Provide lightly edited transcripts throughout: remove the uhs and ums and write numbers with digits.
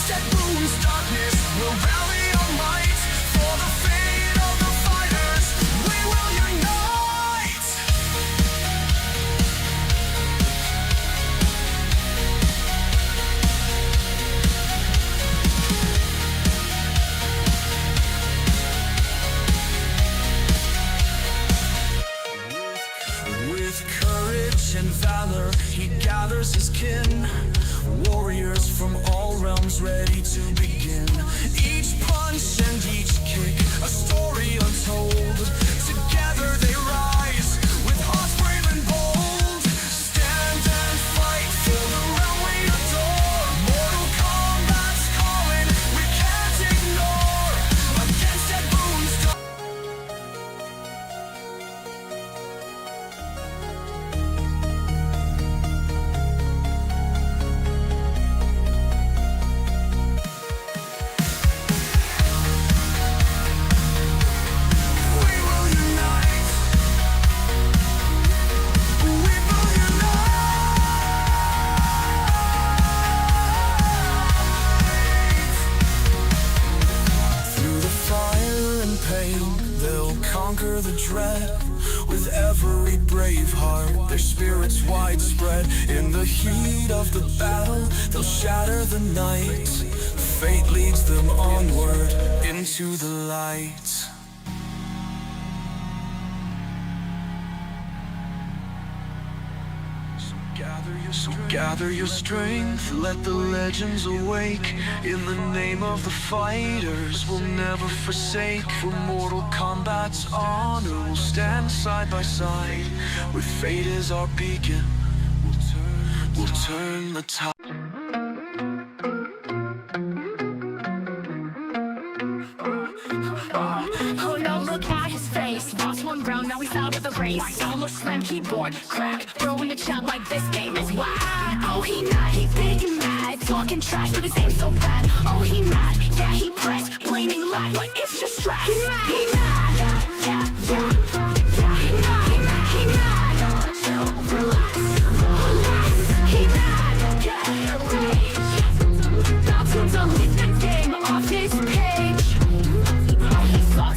Against that moon's darkness, we'll rally our might. For the fate of the fighters, we will unite. With courage and valor, he gathers his kin. Warriors from all realms ready to begin. Each punch and each kick, a story untold. Together they rise, with hearts brave and bold. Stand and fight for the realm we adore. Mortal Kombat's calling, we can't ignore. Against that moon's dark. They'll conquer the dread with every brave heart. Their spirits widespread. In the heat of the battle, they'll shatter the night. Fate leads them onward into the light. So gather your strength, let the legends awake. In the name of the fighters, we'll never forsake. For Mortal Kombat's honor, we'll stand side by side. With fate as our beacon, we'll turn the tide. Oh no, look at his face. Lost one round, now he's out of the race. Almost slam keyboard, crack. Throwing a shot like this game is whack. Oh, he mad, he big and mad. Talking trash, but his aim so bad. Oh, he mad, yeah, he pressed. Blaming lag, but it's just stress. He mad, yeah, yeah, yeah. He mad, he mad, he mad. Chill, relax, relax. He mad, yeah, rage. About to delete the game off his page.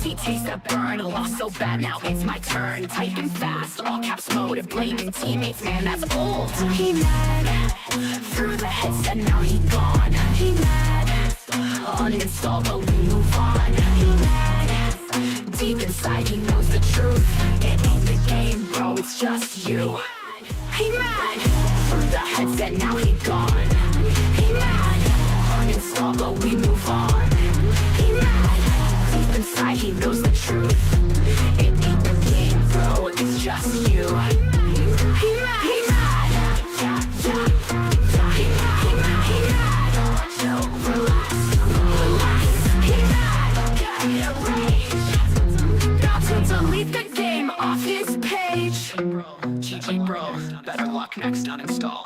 He tastes the burn, lost so bad, now it's my turn. Typing fast, all caps motive, blaming teammates, man, that's old. He mad, through the headset, now he gone. He mad, uninstall, but we move on. He mad, deep inside he knows the truth. It ain't the game, bro, it's just you. He mad, through the headset, now he gone. He mad, uninstall, but we move on. He mad, deep inside he knows the truth. It ain't the game, bro, it's just you. He mad, yeah, yeah. He mad, chill, relax, relax. He mad, yeah, rage. Got to delete the game off his page. GG bro, better luck next uninstall.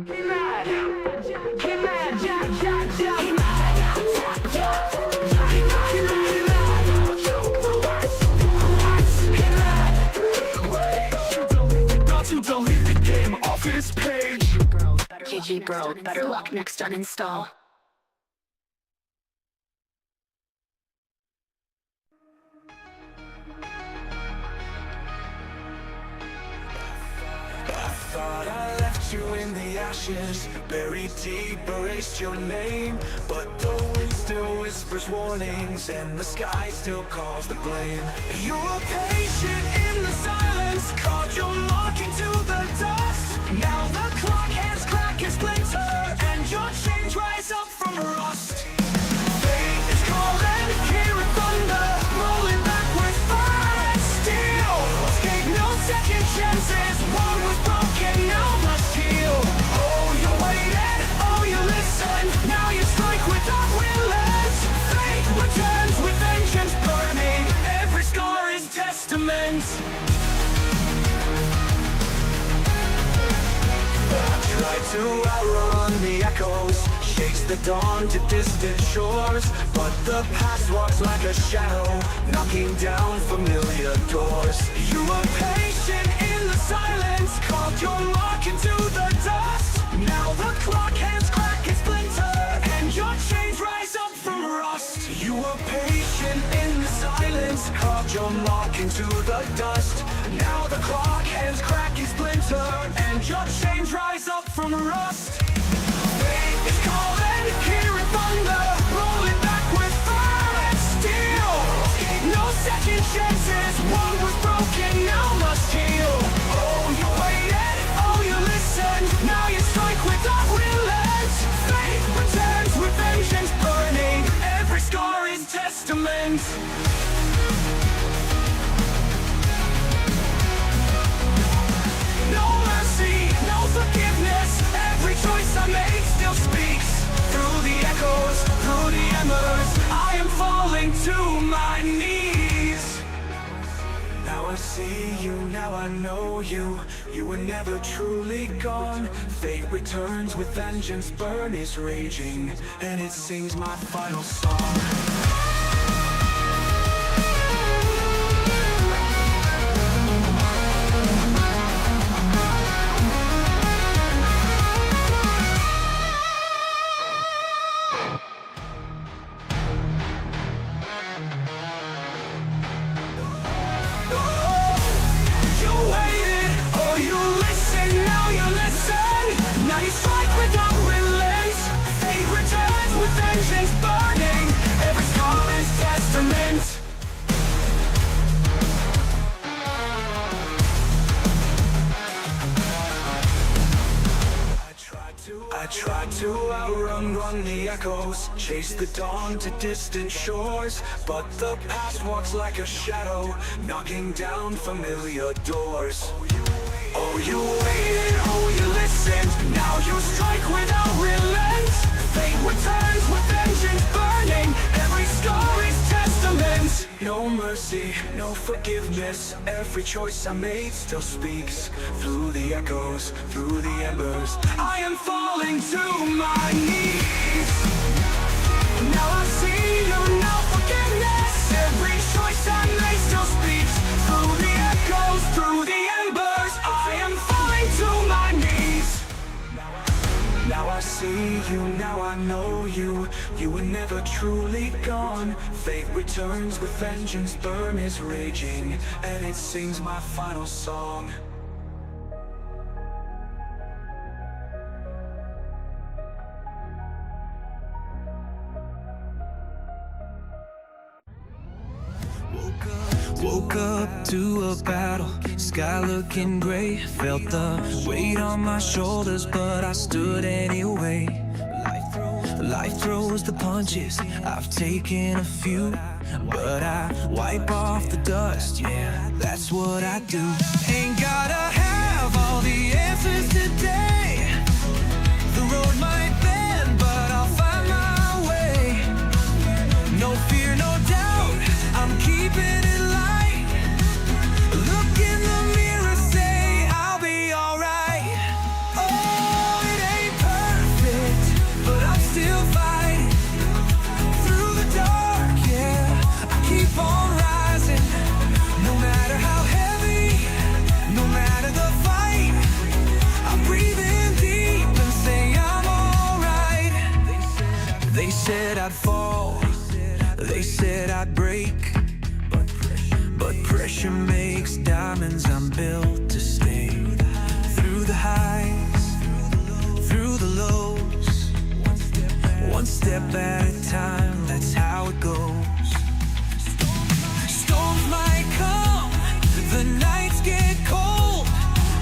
He mad, yeah, yeah, yeah. He mad, yeah. Delete the game off his page. GG bro, better luck next uninstall. I thought I left you in the ashes, buried deep, erased your name. But the wind still whispers warnings, and the sky still calls the blame. You were patient in the silence, called your lock into the dust. Now the clock hands crack and splinter, and your chains rise up from rust. Fate is calling, hear it thunder, rolling backwards, fire and steel. Escape no second chances, one was broken, now must heal. Oh, you waited, oh, you listened, now you strike without relent. Fate returns with vengeance burning, every scar is testament. Tried to outrun the echoes, chase the dawn to distant shores. But the past walks like a shadow, knocking down familiar doors. You were patient in the silence, carved your lock into the dust. Now the clock hands crack and splinter. your mark into the dust. Now the clock hands crack and splinter, and your chains rise up from rust. Fate is calling, hearing thunder, rolling back with fire and steel. No second chances, one was broken, now must heal. Oh, you waited, oh, you listened, now you strike without relent. Fate returns with vengeance burning, every scar is testament. No mercy, no forgiveness, every choice I make still speaks. Through the echoes, through the embers, I am falling to my knees. Now I see you, now I know you. You were never truly gone. Fate returns with vengeance, burn is raging, and it sings my final song. Now you strike without relent. Fate returns with vengeance burning, every scar is testament. I tried to run the echoes, chase the dawn to distant shores, but the past walks like a shadow, knocking down familiar doors. Oh, you waited, oh, you listened, now you strike without relent. Fate returns with vengeance burning, every scar is testament. No mercy, no forgiveness, every choice I made still speaks. Through the echoes, through the embers, I am falling to my knees. Now I see you, no forgiveness, every choice I made still speaks. Through the echoes, through the embers, I am falling to my knees. Now I see you, now I know you. You were never truly gone. Fate returns with vengeance, burn is raging, and it sings my final song. Woke up to a battle, sky looking gray. Felt the weight on my shoulders, but I stood anyway. Life throws the punches, I've taken a few, but I wipe off the dust, yeah, that's what I do. Ain't gotta have all the answers today. The road might bend, but I'll find my way. No fear, no doubt, I'm keeping it light. Look in the mirror, say I'll be alright. Oh, it ain't perfect, but I'm still fighting. Through the dark, yeah, I keep on rising. No matter how heavy, no matter the fight, I breathe in deep and say I'm alright. They said I'd fall, they said I'd break, but pressure makes diamonds, I'm built to stay. Through the highs, through the lows, one step at a time, that's how it goes. Storms might come, the nights get cold,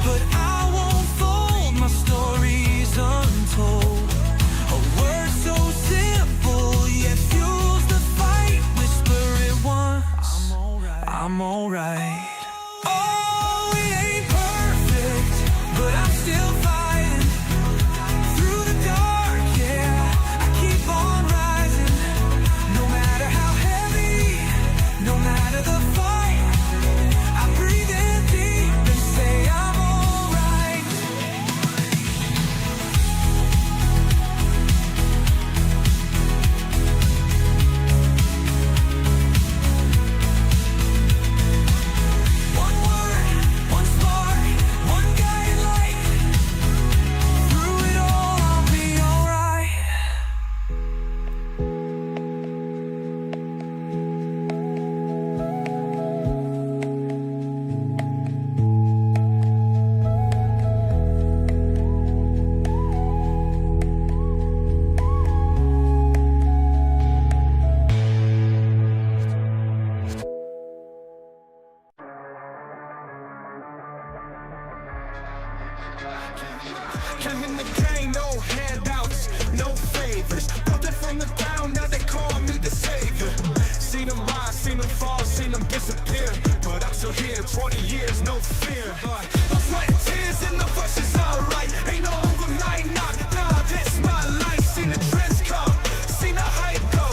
but I won't fold, my story's untold. A word so simple, yet fuels the fight. Whisper it once, I'm alright. Oh, it ain't perfect, but I'm still fighting. Through the dark, yeah, I keep on rising. No matter how heavy, 20 years, no fear. No sweat and tears in the verses, alright. Ain't no overnight knock, nah, this my life. Seen the trends come, seen the hype go,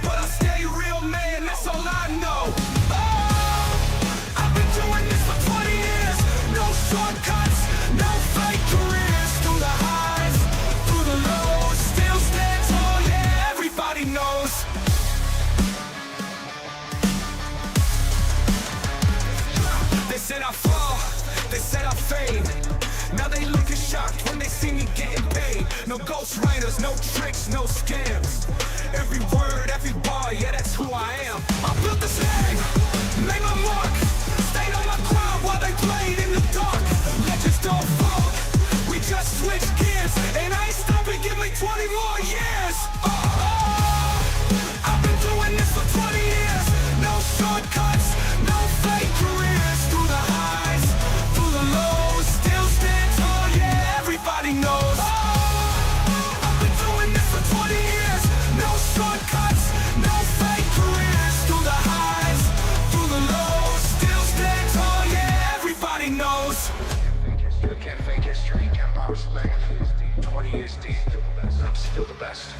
but I stay real, man, that's all I know. Oh, I've been doing this for 20 years. No shortcuts, no fake careers. Through the highs, through the lows, still stand tall, yeah, everybody knows. They said I fall, they said I fade. Now they looking shocked when they see me getting paid. No ghostwriters, no tricks, no scams. Every word, every bar, yeah, that's who I am. I built this thing, made my mark, stayed on my ground while they played in the dark. Legends don't fall, we just switch gears, and I ain't stopping, give me 20 more years. I've been doing this for 20 years. No shortcuts, no fake careers. Through the highs, through the lows, still stand tall, yeah, everybody knows. I've been doing this for 20 years. No shortcuts, no fake careers. Through the highs, through the lows, still stand tall, yeah, everybody knows. You can't fake history, can't bounce back. 20 years deep, I'm still the best.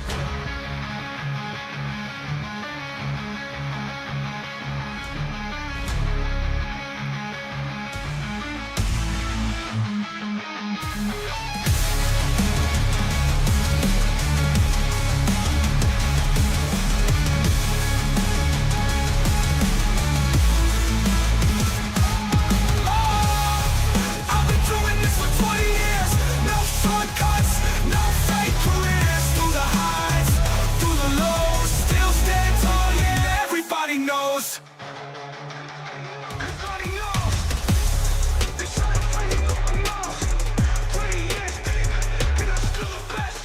I've been doing this for 20 years. No shortcuts, no fake careers. Through the highs, through the lows, still stand tall, yeah, everybody knows. Everybody knows. They try to find me, no one knows. 20 years, baby, and I'm still the best.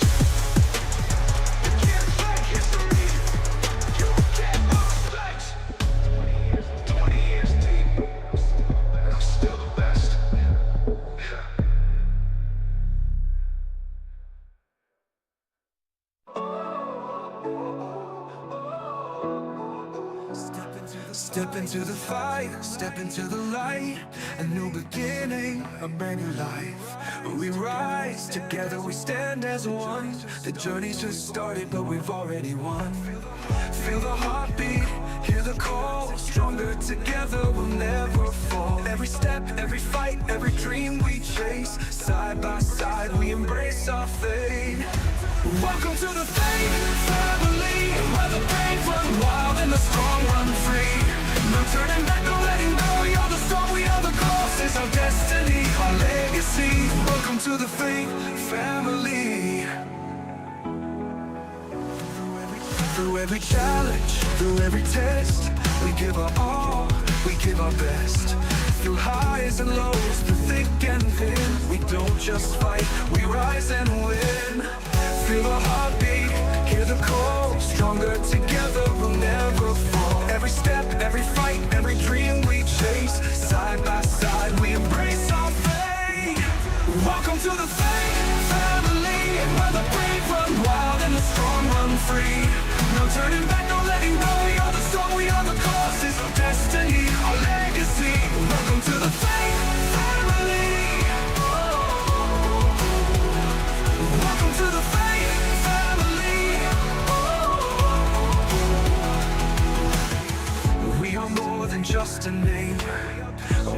You can't fake history, you can't respect. 20 years deep, and I'm still the best. Yeah. Step into the fight, step into the light. A new beginning, a brand new life. We rise, together we stand as one. The journey's just started, but we've already won. Feel the heartbeat, hear the call. Stronger together, we'll never fall. Every step, every fight, every dream we chase. Side by side, we embrace our fate. Welcome to the Fate family, where the brave run wild and the strong run free. No turning back, no letting go. You're the storm, we are the course. It's our destiny, our legacy. Welcome to the Fate family. Through every challenge, through every test, we give our all, we give our best. Through highs and lows, through thick and thin, we don't just fight, we rise and win. Feel the heartbeat, hear the call. Stronger together, we'll never fall. Every step, every fight, every dream we chase. Side by side, we embrace our fate. Welcome to the Fate family, where the brave run wild and the strong run free. No turning back, no letting go. You're the storm, we are the cause. It's our destiny, our legacy. Welcome to the Fate family. Welcome to the Fate family. We are more than just a name.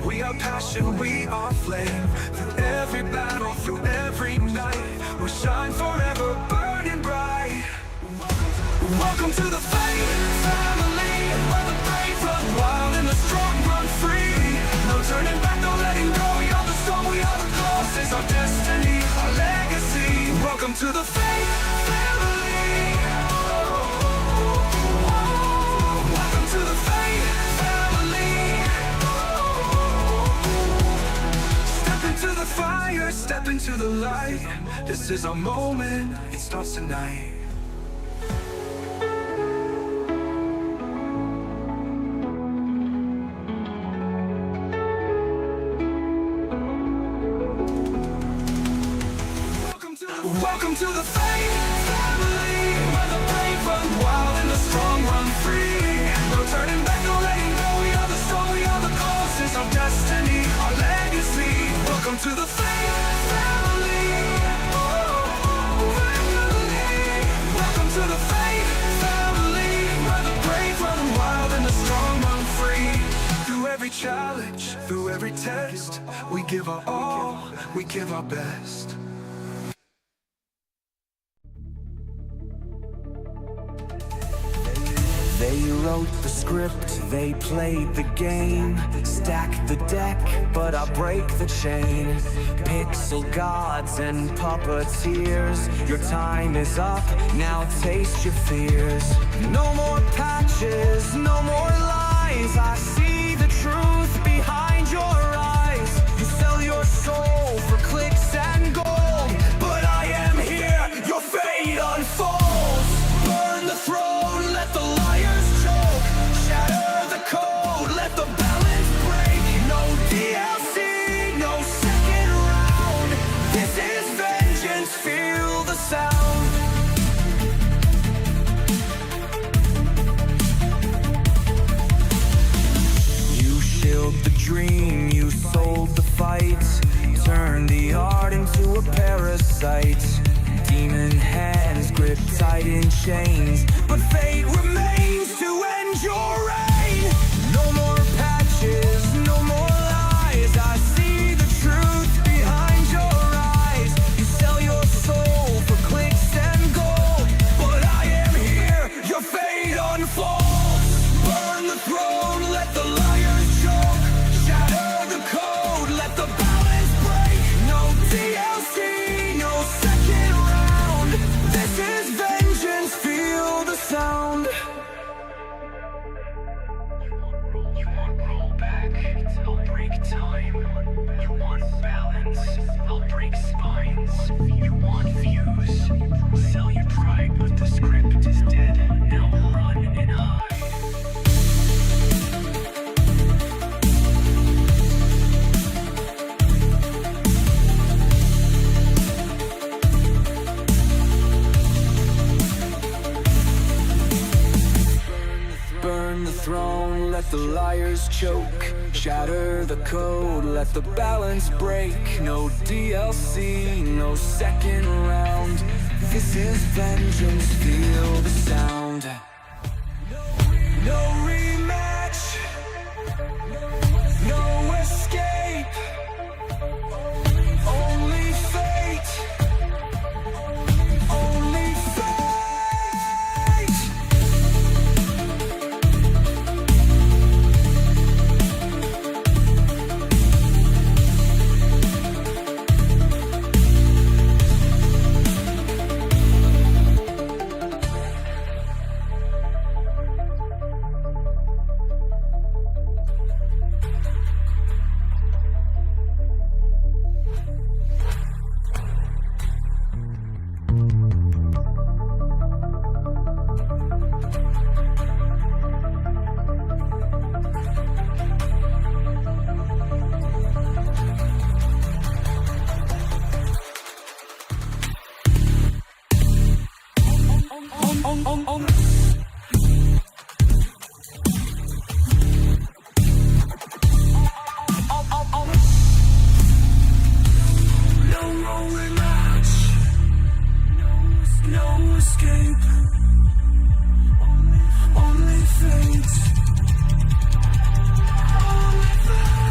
We are passion, we are flame. Through every battle, through every night, we'll shine forever, burning bright. Welcome to the Fate family, where the brave run wild and the strong run free. No turning back, no letting go. You're the storm, we are the cause. It's our destiny, our legacy. Welcome to the Fate family. Welcome to the Fate family. Step into the fire, step into the light. This is our moment, it starts tonight. Welcome to the Fate family, where the brave run wild and the strong run free. No turning back, no letting go. We are the storm, we are the cause. It's our destiny. challenge, through every test, we give our all, we give our best. They wrote the script, they played the game, stacked the deck, but I break the chain. Pixel gods and puppeteers, your time is up, now taste your fears. No more patches, no more lies, I see the truth behind your eyes. You sell your soul for clicks and gold, but I am here, your fate unfolds. Burn the throne, let the liars choke, shatter the code, let the balance break. No DLC, no second round, this is vengeance, feel the sound. You shilled the dream, you sold the fight, turned the art into a parasite. Demon hands grip tight in chains, but fate remains to end your reign. No more patches, no more lies, I see the truth behind your eyes. You sell your soul for clicks and gold, but I am here, your fate unfolds. Burn the throne, let the liars choke, shatter the code, let the balance break. No DLC, no second round, this is vengeance, feel the sound. You want rollback, I'll break time. You want balance, I'll break spines. You want views, sell your pride, but the script is dead. Now run and hide. Burn the throne, let the liars choke, shatter the code, let the balance break. No DLC, no second round, this is vengeance, feel the sound. No rematch, no escape, only fate, only fate. No more rematch, no escape, only fate, only fate.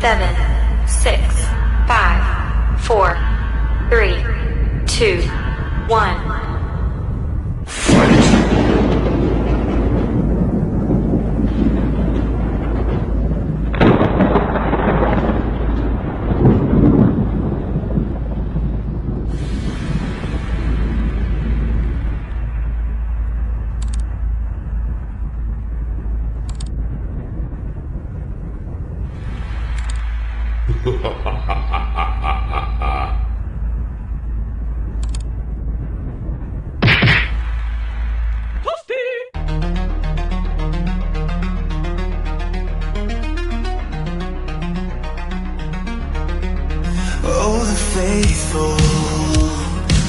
7, 6, 5, 4, 3, 2, 1. Oh, the faithful,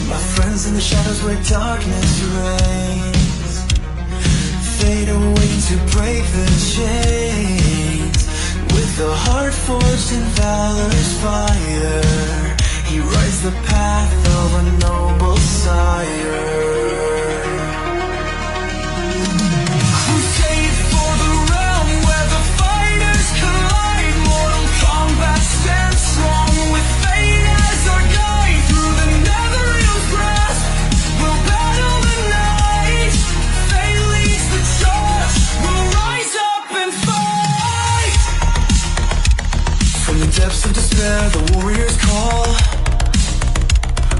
my friends in the shadows where darkness reigns, fade away to break the chains. With a heart forged in valor's fire, he rides the path of a noble sire. Crusade for the realm where the fighters collide. Mortal combat stands strong with fate as our guide. Through the netherrealm's grasp, we'll battle the night. Fate leads the charge, we'll rise up and fight. From the depths of despair, the warriors call.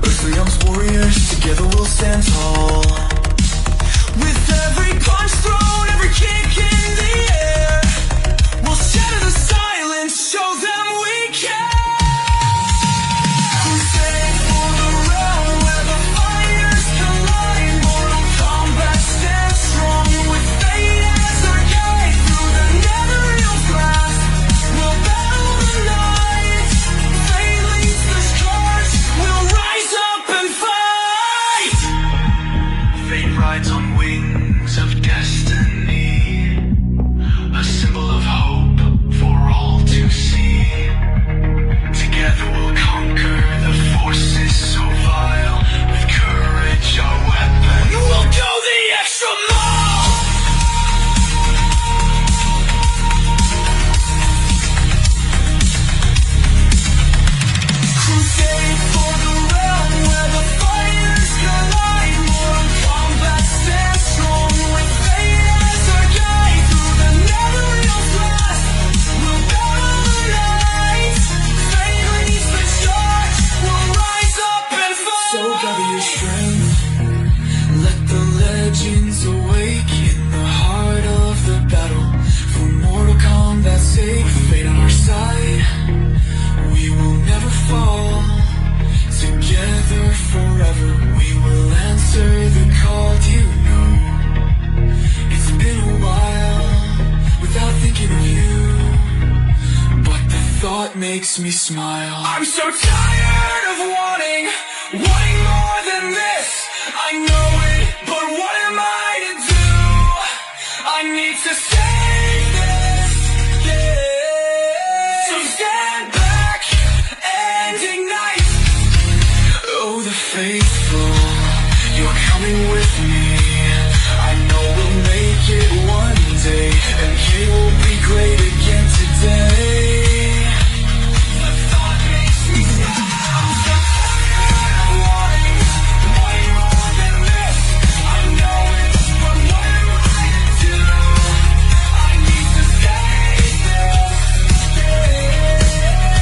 Earthly realm's warriors, together we'll stand tall. With every punch thrown, every kick in the air, we'll shatter the silence, show them we care. Crusade for the realm where the fighters collide. Mortal combat stands strong with fate as our guide. Through the netherrealm's grasp, we'll battle the night. Fate leads the charge, we'll rise up and fight. Fate rides on wings of destiny, a symbol of hope for all to see. Together we'll conquer the forces so vile. With courage our weapon, we'll go the extra mile. Crusade for the realm where the fighters collide. Mortal combat stands strong with fate as our guide. Through the netherrealm's grasp, we'll battle the night. Fate leads the charge, we'll rise up and fight. So gather your strength, let the legends awake in the heart of the battle. For mortal combat's sake, fate on our side, we will never fall. Together forever, we will answer the call. Do you know, it's been a while without thinking of you, but the thought makes me smile. I'm so tired of wanting more than this. I know it, but what am I to do? I need to save this, yeah. So stand back and ignite. Oh, the faithful, you're coming with me. I know we'll make it one day, and it will be great again today. The thought makes me smile. I'm so tired of wanting way more than this. I know it, but what am I to do? I need to save this, yeah.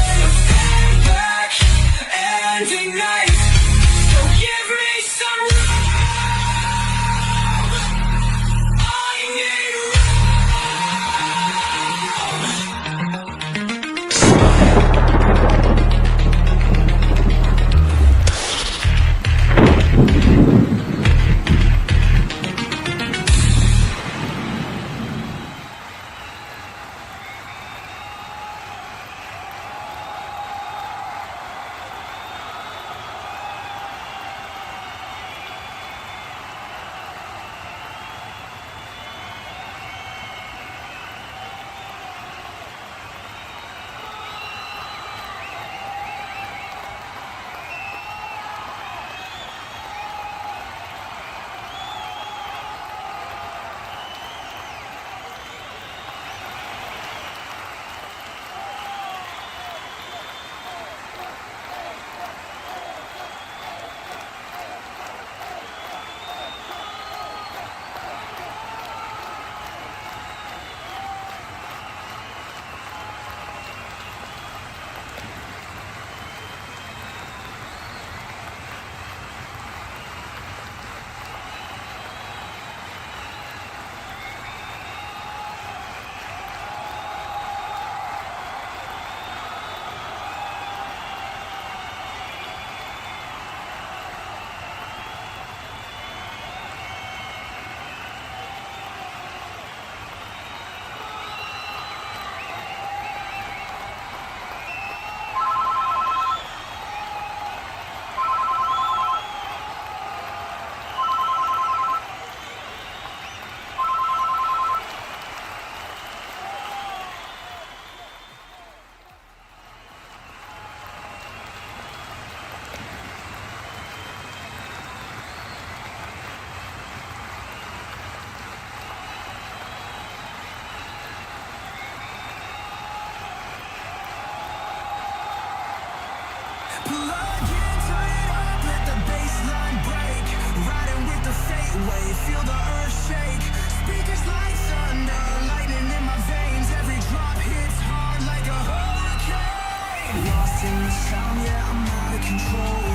Plug in, turn it up, let the bass line break. Riding with the fate wave, feel the earth shake. Speakers like thunder, lightning in my veins. Every drop hits hard like a hurricane. Lost in the sound, yeah, I'm out of control.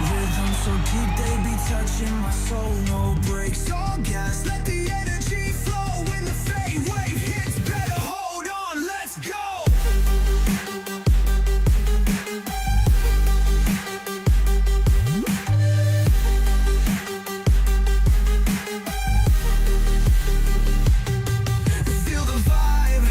Rhythm so deep, they be touching my soul. No brakes, all gas, let the energy flow. When the fade wave hits, better hold on, let's go. Feel the vibe,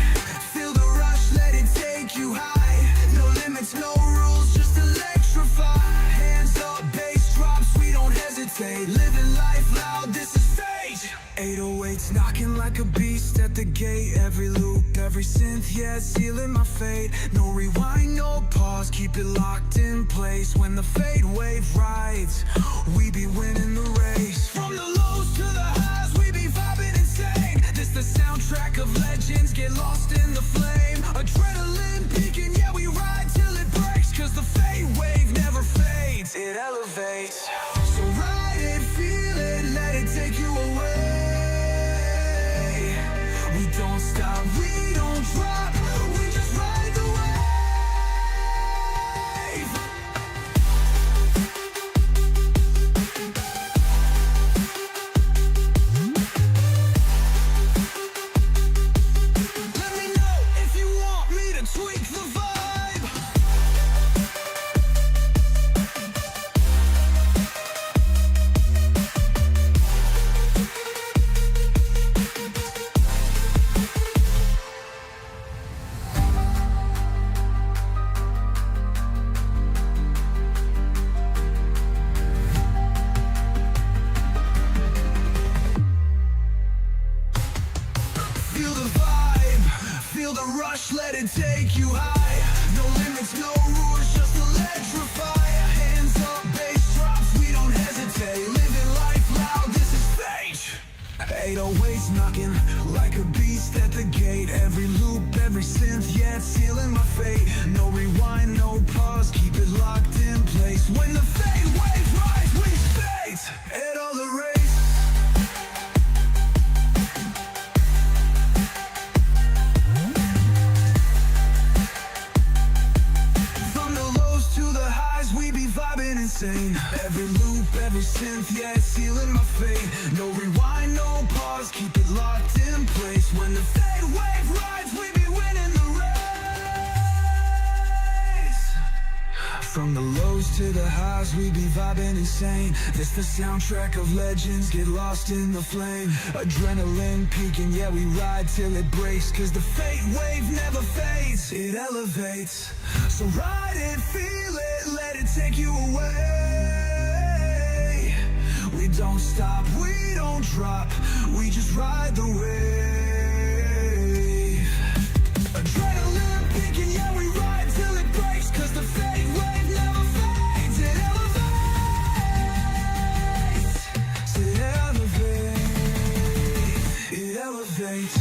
feel the rush, let it take you high. No limits, no rules, just electrify. Hands up, bass drops, we don't hesitate. Living life loud, this is fate. 808s knocking like a beast at the gate. Every loop, every synth, yeah, sealing my fate. No rewind, no pause, keep it locked in place. When the fade wave rides, we be winning the race. From the lows to the highs, we be vibing insane. This the soundtrack of legends, get lost in the flame. Adrenaline peaking, yeah, we ride till it breaks. Cause the fade wave never fades, it elevates. So ride it, feel it, let it take you away. We don't stop, we don't drop, we just ride the wave. Let me know if you want me to tweak the vibe. Feel the vibe, feel the rush, let it take you high. No limits, no rules, just electrify. Hands up, bass drops, we don't hesitate. Living life loud, this is fate. 808s knocking like a beast at the gate. Every loop, every synth, yeah, it's sealing my fate. No rewind, no pause, keep it locked in place. When the fade wave rides, we skate at all the race. From the lows to the highs, we be vibing insane. Every loop, every synth, yeah, it's sealing my fate. No rewind, no pause, keep it locked in place. When the fade wave rides, we be winning the race. From the lows to the highs, we be vibing insane. This the soundtrack of legends, get lost in the flame. Adrenaline peaking, yeah, we ride till it breaks. Cause the fade wave never fades, it elevates. So ride it, feel it, let it take you away. We don't stop, we don't drop, we just ride the wave. Adrenaline peaking, yeah, we ride till it breaks. Cause the fade wave never fades, it elevates. It elevates, it elevates.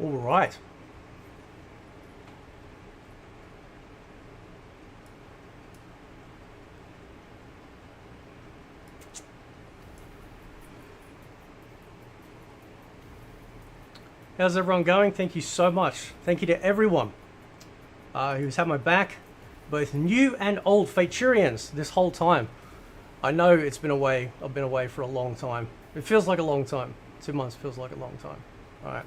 All right. How's everyone going? Thank you so much. Thank you to everyone who's had my back, both new and old Faturians this whole time. I know it's been away. I've been away for a long time. It feels like a long time. 2 months feels like a long time. All right.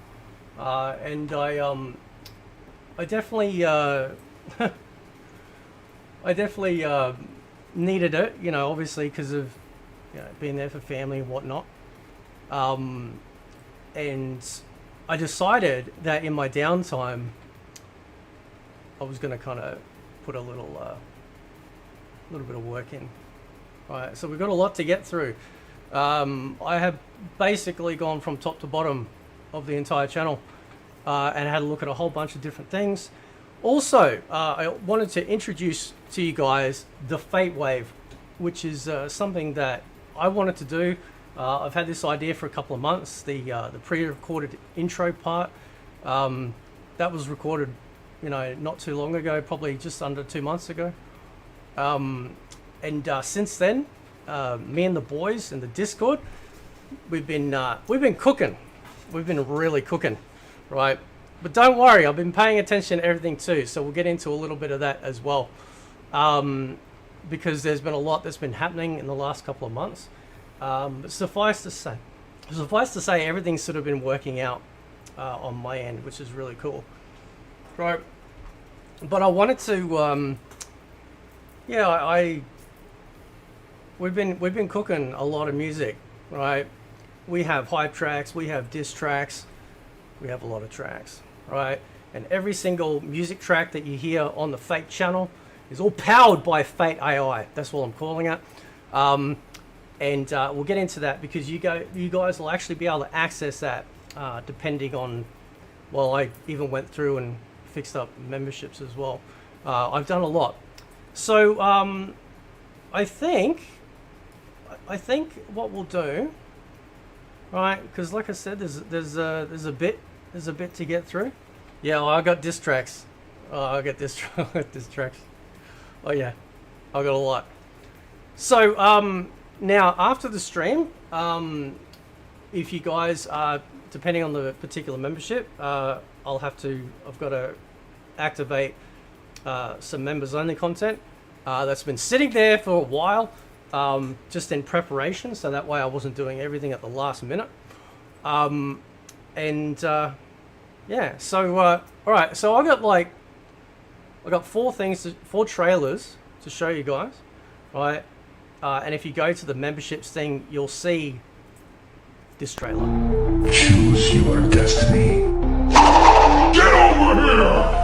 And I definitely, I definitely needed it, you know, obviously because of, you know, being there for family and whatnot. And I decided that in my downtime, I was going to kind of put a little bit of work in. All right, so we've got a lot to get through. I have basically gone from top to bottom of the entire channel and had a look at a whole bunch of different things. Also, I wanted to introduce to you guys the Fate Wave, which is something that I wanted to do. I've had this idea for a couple of months. The pre-recorded intro part that was recorded, you know, not too long ago, probably just under 2 months ago. And since then, me and the boys in the Discord, we've been cooking. We've been really cooking, right? But don't worry, I've been paying attention to everything too. So we'll get into a little bit of that as well, because there's been a lot that's been happening in the last couple of months. But suffice to say, everything's sort of been working out on my end, which is really cool, right? But I wanted to, we've been cooking a lot of music, right? We have hype tracks, we have diss tracks, we have a lot of tracks, right? And every single music track that you hear on the Fate channel is all powered by Fate AI. That's what I'm calling it. And we'll get into that because you guys will actually be able to access that depending on, well, I even went through and fixed up memberships as well. I've done a lot. So I think what we'll do, right? Because like I said, there's a bit to get through. Yeah, well, I got diss tracks. I got diss tracks. Oh yeah, I got a lot. So now after the stream, if you guys are, depending on the particular membership, I've got to activate some members only content that's been sitting there for a while, just in preparation, so that way I wasn't doing everything at the last minute. Yeah, so all right, so I got four trailers to show you guys, right? And if you go to the memberships thing, you'll see this trailer. Choose your destiny. Get over here!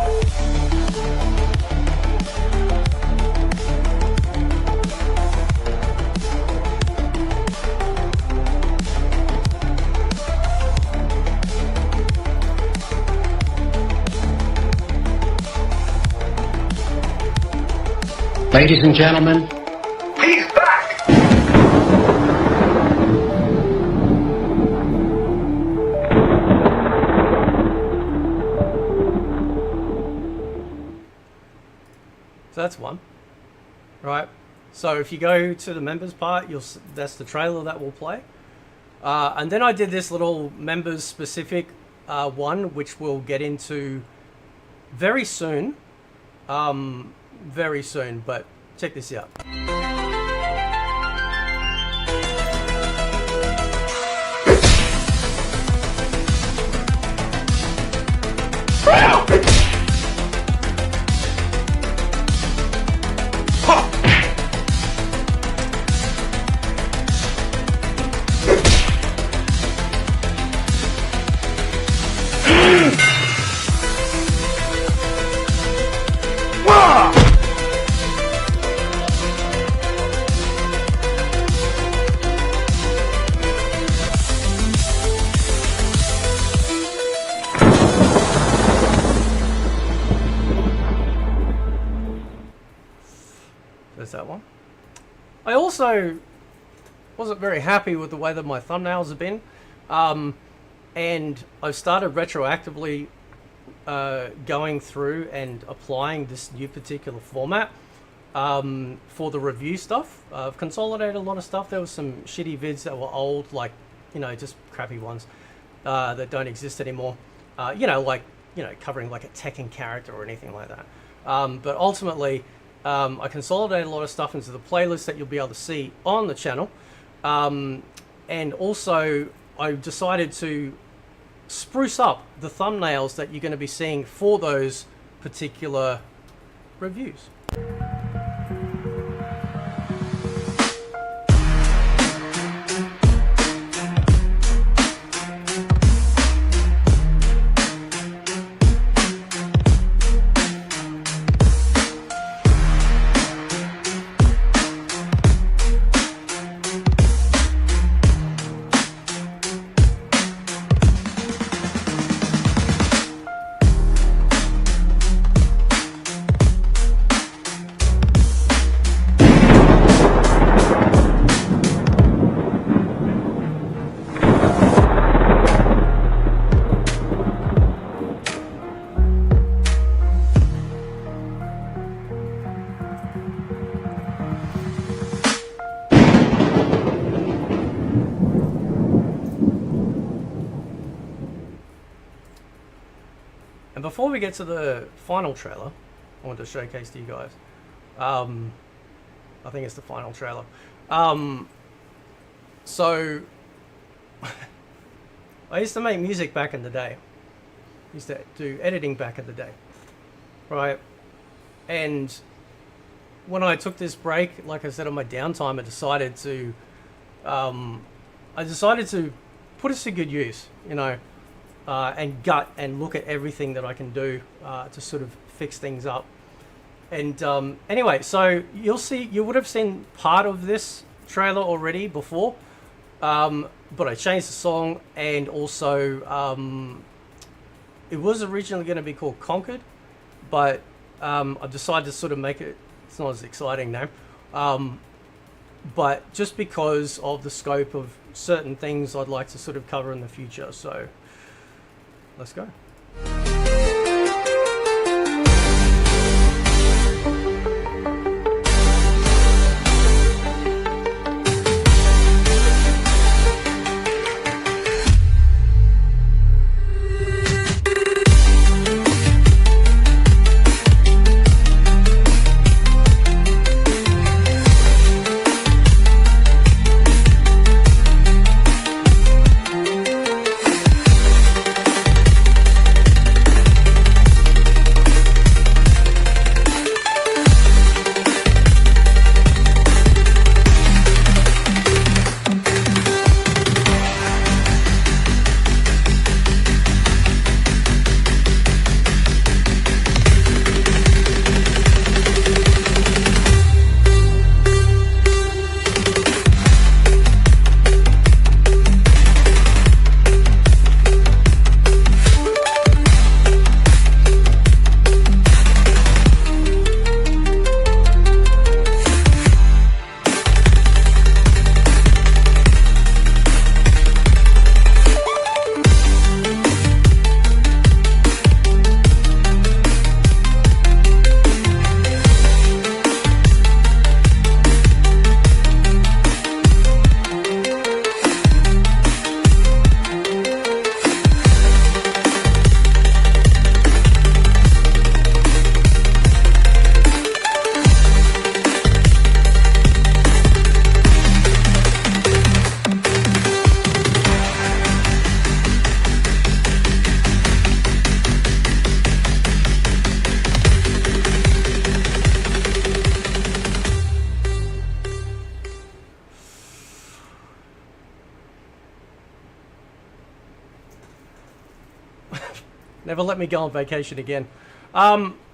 Ladies and gentlemen, He's back! So that's one, right? So if you go to the members part, that's the trailer that will play. And then I did this little members specific one, which we'll get into very soon. Very soon, but check this out. There's that one. I also wasn't very happy with the way that my thumbnails have been, and I've started retroactively going through and applying this new particular format for the review stuff. I've consolidated a lot of stuff. There was some shitty vids that were old, like, you know, just crappy ones that don't exist anymore. like covering like a Tekken character or anything like that. But ultimately, I consolidated a lot of stuff into the playlist that you'll be able to see on the channel, and also I decided to spruce up the thumbnails that you're going to be seeing for those particular reviews. And before we get to the final trailer, I want to showcase to you guys. I think it's the final trailer. So, I used to make music back in the day. I used to do editing back in the day, right? And when I took this break, like I said, on my downtime, I decided to put it to good use, and gut and look at everything that I can do to sort of fix things up. And anyway, so you would have seen part of this trailer already before, but I changed the song, and also it was originally going to be called Conquered, but I've decided to sort of make it, it's not as exciting now, but just because of the scope of certain things I'd like to sort of cover in the future. So let's go. Never let me go on vacation again.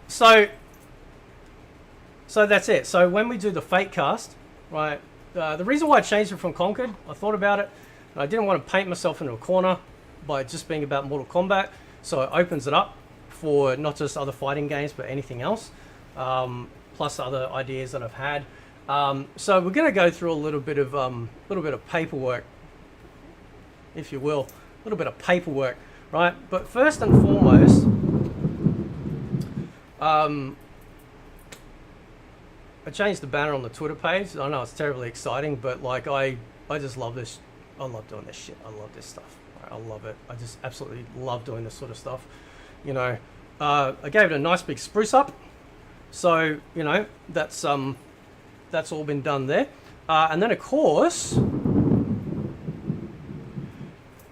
So that's it. So when we do the fake cast, right, the reason why I changed it from Conquered, I thought about it, and I didn't want to paint myself into a corner by just being about Mortal Kombat, so it opens it up for not just other fighting games, but anything else, plus other ideas that I've had. So we're going to go through a little bit of paperwork, if you will, a little bit of paperwork, right? But first and foremost, I changed the banner on the Twitter page. I know it's terribly exciting, but like I just love this I love doing this shit. I love this stuff. Right? I love it. I just absolutely love doing this sort of stuff. You know, I gave it a nice big spruce up. So, you know, that's all been done there. And then, of course,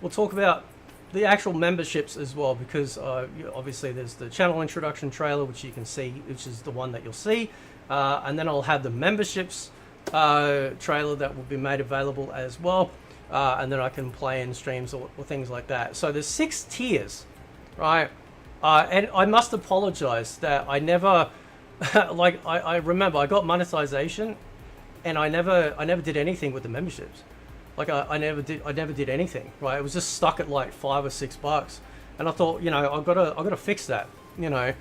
we'll talk about the actual memberships as well, because obviously there's the channel introduction trailer, which you can see, which is the one that you'll see. And then I'll have the memberships trailer that will be made available as well. And then I can play in streams or things like that. So there's 6 tiers, right? And I must apologize that I never... like I remember I got monetization, and I never did anything with the memberships. Like I never did anything. Right, it was just stuck at like $5 or $6, and I thought, you know, I've got to fix that. You know,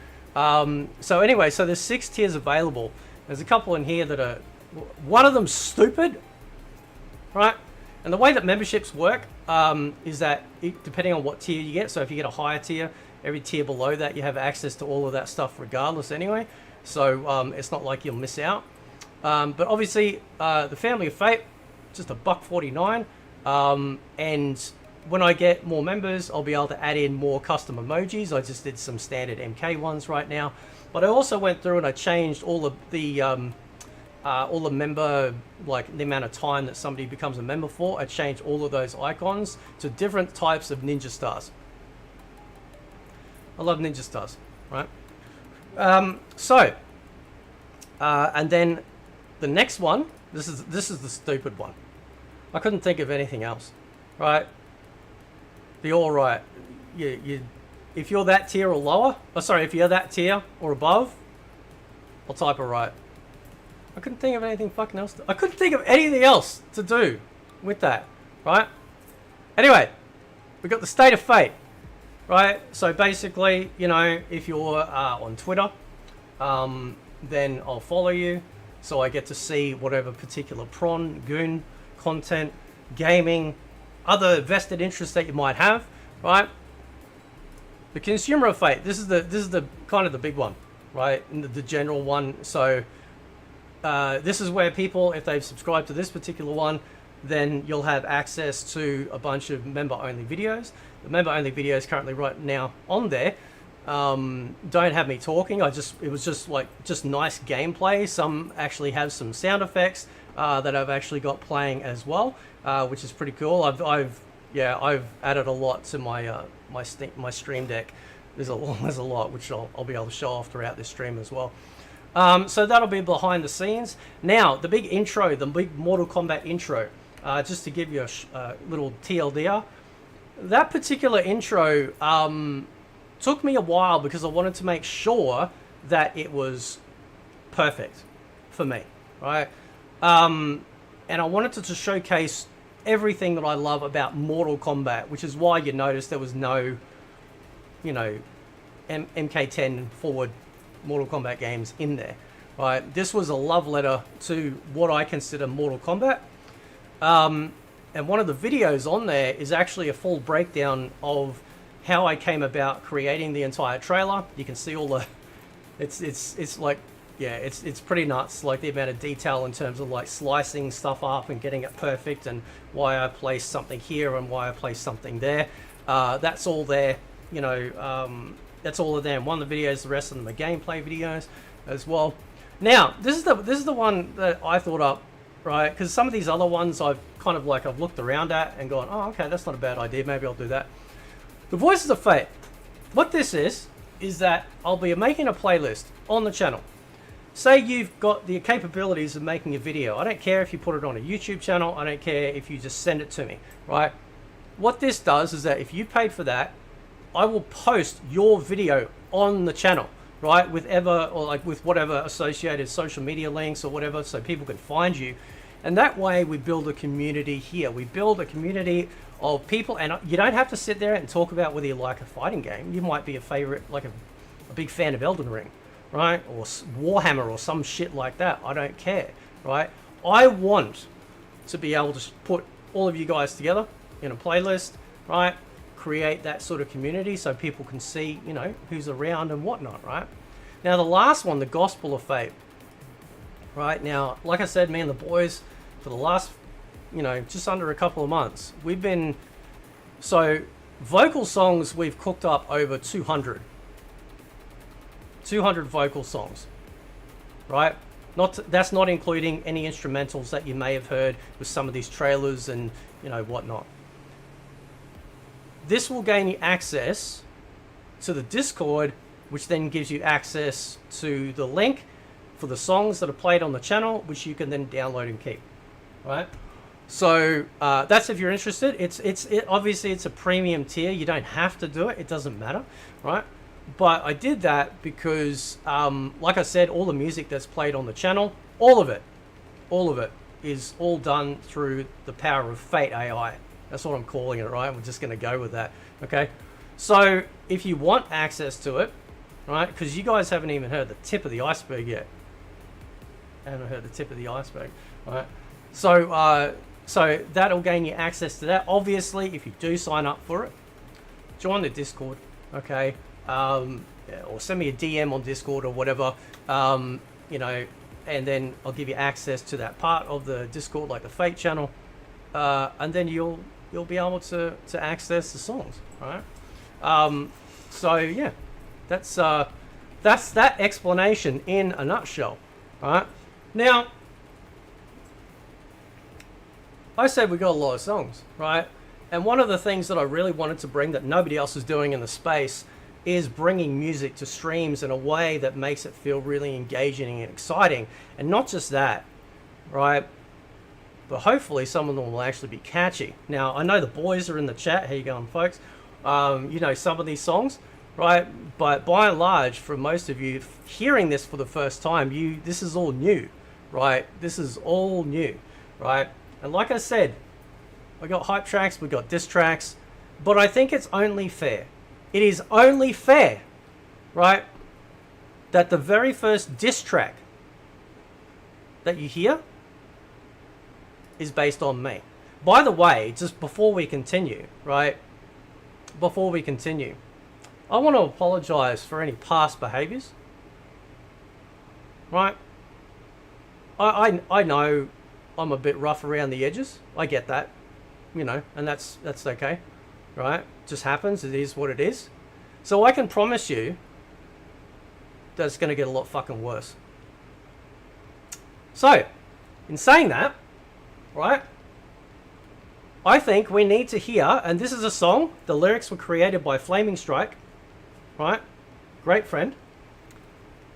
so anyway, so there's 6 tiers available. There's a couple in here that are, one of them's stupid, right? And the way that memberships work is that depending on what tier you get. So if you get a higher tier, every tier below that you have access to all of that stuff regardless anyway. So it's not like you'll miss out. But obviously, the Family of Fate, just $1.49. And when I get more members, I'll be able to add in more custom emojis. I just did some standard MK ones right now. But I also went through and I changed all of the member, like the amount of time that somebody becomes a member for. I changed all of those icons to different types of ninja stars. I love ninja stars, right? And then the next one, this is the stupid one. I couldn't think of anything else, right? The all right, if you're that tier or lower, if you're that tier or above, I'll type a right. I couldn't think of anything fucking else. I couldn't think of anything else to do with that, right? Anyway, we got the State of Fate. Right, so basically, you know, if you're on Twitter, then I'll follow you, so I get to see whatever particular goon content, gaming, other vested interests that you might have. Right, the Consumer of Fate. This is the kind of the big one, right? The general one. So this is where people, if they've subscribed to this particular one, then you'll have access to a bunch of member-only videos. The member-only videos currently right now on there don't have me talking. It was just nice gameplay. Some actually have some sound effects that I've actually got playing as well, which is pretty cool. I've added a lot to my my Stream Deck. There's a lot which I'll be able to show off throughout this stream as well. So that'll be behind the scenes. Now the big intro, the big Mortal Kombat intro. Just to give you a little TLDR, that particular intro took me a while because I wanted to make sure that it was perfect for me, right? And I wanted to showcase everything that I love about Mortal Kombat, which is why you notice there was no, you know, MK10 forward Mortal Kombat games in there, right? This was a love letter to what I consider Mortal Kombat. And one of the videos on there is actually a full breakdown of how I came about creating the entire trailer. You can see all the, it's like, yeah, it's pretty nuts, like the amount of detail in terms of like slicing stuff up and getting it perfect, and why I placed something here and why I placed something there. That's all there, you know, that's all there in one of the videos. The rest of them are gameplay videos as well. Now, this is the one that I thought up, right? Because some of these other ones I've kind of like, I've looked around at and gone, oh, okay, that's not a bad idea. Maybe I'll do that. The Voices of Fate. What this is that I'll be making a playlist on the channel. Say you've got the capabilities of making a video. I don't care if you put it on a YouTube channel. I don't care if you just send it to me, right? What this does is that if you paid for that, I will post your video on the channel, right? With whatever associated social media links or whatever, so people can find you. And that way we build a community here. We build a community of people, and you don't have to sit there and talk about whether you like a fighting game. You might be a big fan of Elden Ring, right? Or Warhammer or some shit like that. I don't care, right? I want to be able to put all of you guys together in a playlist, right? Create that sort of community so people can see, you know, who's around and whatnot, right? Now the last one, the Gospel of Fate, right? Now, like I said, me and the boys for the last you know, just under a couple of months. So vocal songs, we've cooked up over 200 vocal songs, right? That's not including any instrumentals that you may have heard with some of these trailers and, you know, whatnot. This will gain you access to the Discord, which then gives you access to the link for the songs that are played on the channel, which you can then download and keep, right? So that's if you're interested. Obviously it's a premium tier. You don't have to do it. It doesn't matter, right? But I did that because, like I said, all the music that's played on the channel, all of it is all done through the power of Fate AI. That's what I'm calling it, right? We're just going to go with that, okay? So if you want access to it, right, because you guys haven't even heard the tip of the iceberg yet. Haven't heard the tip of the iceberg, right? So that'll gain you access to that. Obviously, if you do sign up for it, join the Discord, okay? Or send me a DM on Discord or whatever, you know, and then I'll give you access to that part of the Discord, like the Fate channel, and then you'll be able to access the songs, right? So yeah, that's that explanation in a nutshell, right? Now, I said we got a lot of songs, right? And one of the things that I really wanted to bring that nobody else is doing in the space is bringing music to streams in a way that makes it feel really engaging and exciting. And not just that, right? But hopefully some of them will actually be catchy. Now, I know the boys are in the chat. How you going, folks? You know some of these songs, right? But by and large, for most of you hearing this for the first time, this is all new, right? This is all new, right? And like I said, we got hype tracks, we got diss tracks, but I think it's only fair. It is only fair, right, that the very first diss track that you hear is based on me. By the way, just before we continue, right, I want to apologize for any past behaviors, right? I know I'm a bit rough around the edges. I get that, you know, and that's okay, right? Just happens. It is what it is. So I can promise you that it's going to get a lot fucking worse. So, in saying that, right, I think we need to hear, and this is a song, the lyrics were created by Flaming Strike, right? Great friend.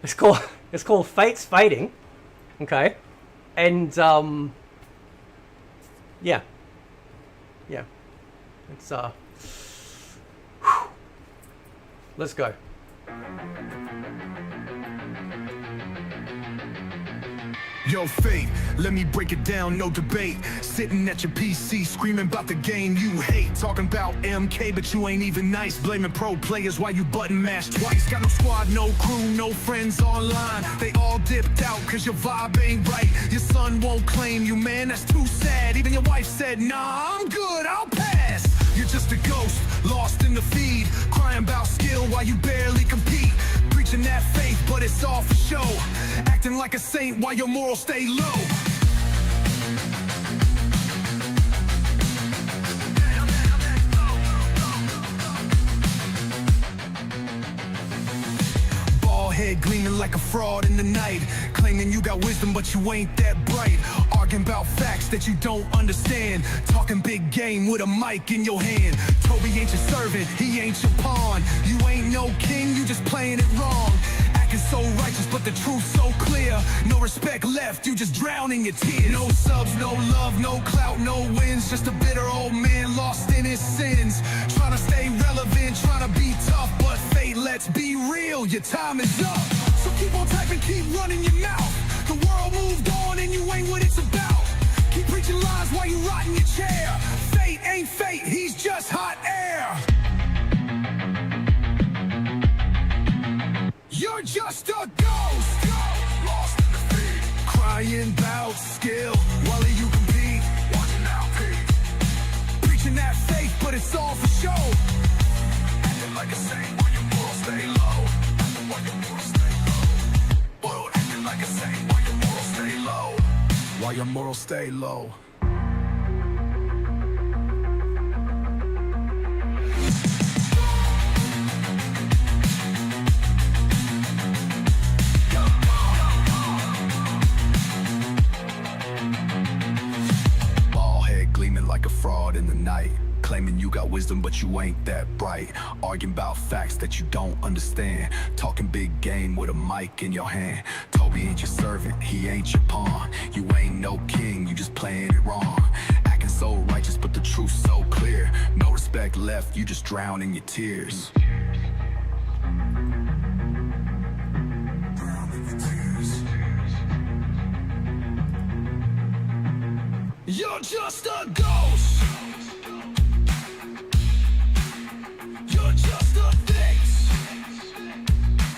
It's called Fate's Fading, okay? And, yeah. It's, let's go. Yo, Fate, let me break it down, no debate. Sitting at your PC, screaming about the game you hate. Talking about MK, but you ain't even nice. Blaming pro players while you button mash twice. Got no squad, no crew, no friends online. They all dipped out cause your vibe ain't right. Your son won't claim you, man, that's too sad. Even your wife said, nah, I'm good, I'll pass. You're just a ghost, lost in the feed. Crying about skill while you barely compete. Preaching that faith, but it's all for show. Acting like a saint while your morals stay low. Bald head gleaming like a fraud in the night. Claiming you got wisdom, but you ain't that bright. Arguing about facts that you don't understand. Talking big game with a mic in your hand. Toby ain't your servant, he ain't your pawn. You ain't no king, you just playing it wrong. Acting so righteous, but the truth's so clear. No respect left, you just drown in your tears. No subs, no love, no clout, no wins. Just a bitter old man lost in his sins. Trying to stay relevant, trying to be tough. But fate, let's be real, your time is up. So keep on typing, keep running your mouth. The world moved on and you ain't what it's about. Keep preaching lies while you rot in your chair. Fate ain't fate, he's just hot air. You're just a ghost, lost in the feed. Crying about skill while you compete. Watching out, Pete. Preaching that faith, but it's all for show. Acting like a saint while your morals stay low. Acting while your morals stay low. Whoa, acting like a saint while your morals stay low. While your morals stay low. wisdom, but you ain't that bright. Arguing about facts that you don't understand. Talking big game with a mic in your hand. Toby ain't your servant, he ain't your pawn. You ain't no king, you just playing it wrong. Acting so righteous, but the truth's so clear. No respect left, you just drown in your tears. You're just a ghost. You're just a fix.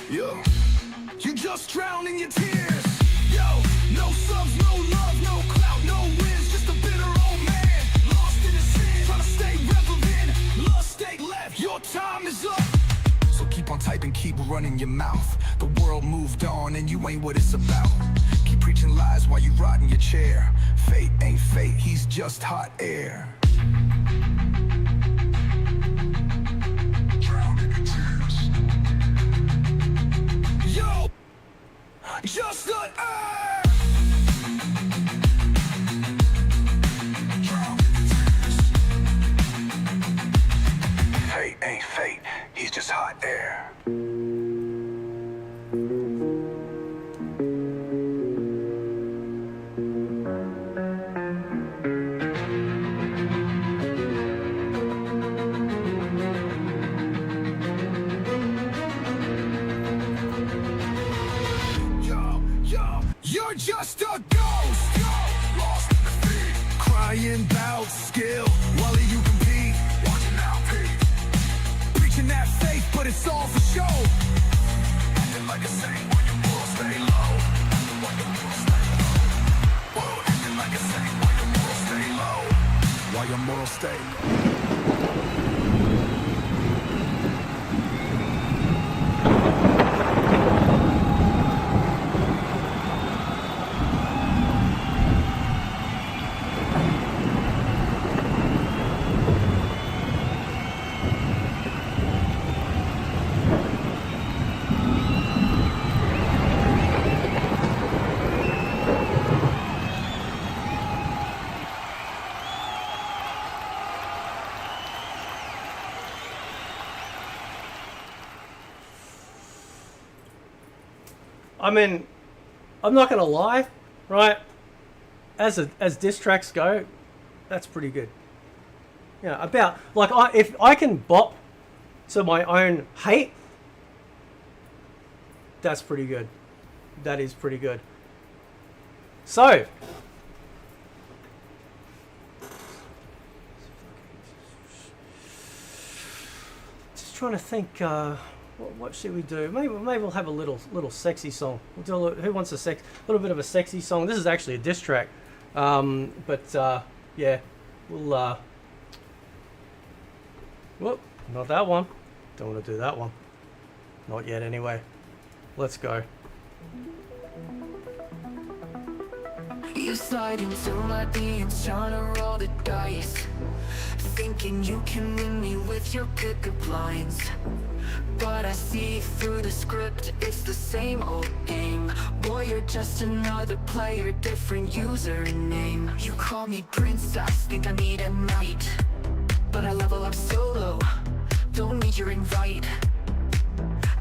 Yo, you just drown in your tears. Yo, no subs, no love, no clout, no wins. Just a bitter old man, lost in his sin, trying to stay relevant. Lost, stay left, your time is up. So keep on typing, keep running your mouth. The world moved on and you ain't what it's about. Keep preaching lies while you rot in your chair. Fate ain't fate, he's just hot air. Drown in your tears. Yo, just the air. Drown in your tears. Fate ain't fate, he's just hot air. You're just a ghost, lost in the feed. Crying about skill while you compete. Watching now, Pete. Preaching that faith, but it's all for show. Acting like a saint while your morals stay low. While your morals stay low. Whoa, acting like a saint while your morals stay low. While your morals stay low. I mean, I'm not gonna lie, right? As diss tracks go, that's pretty good. Yeah, about like if I can bop to my own hate, that's pretty good. That is pretty good. So, just trying to think. What should we do? Maybe we'll have a little sexy song. We'll do a little, who wants a little bit of a sexy song? This is actually a diss track, but yeah, we'll. Whoop, not that one. Don't want to do that one. Not yet, anyway. Let's go. You slide into my DMs, trying to roll the dice, thinking you can win me with your pickup lines. But I see through the script, it's the same old game. Boy, you're just another player, different username. You call me princess, think I need a knight, but I level up solo, don't need your invite.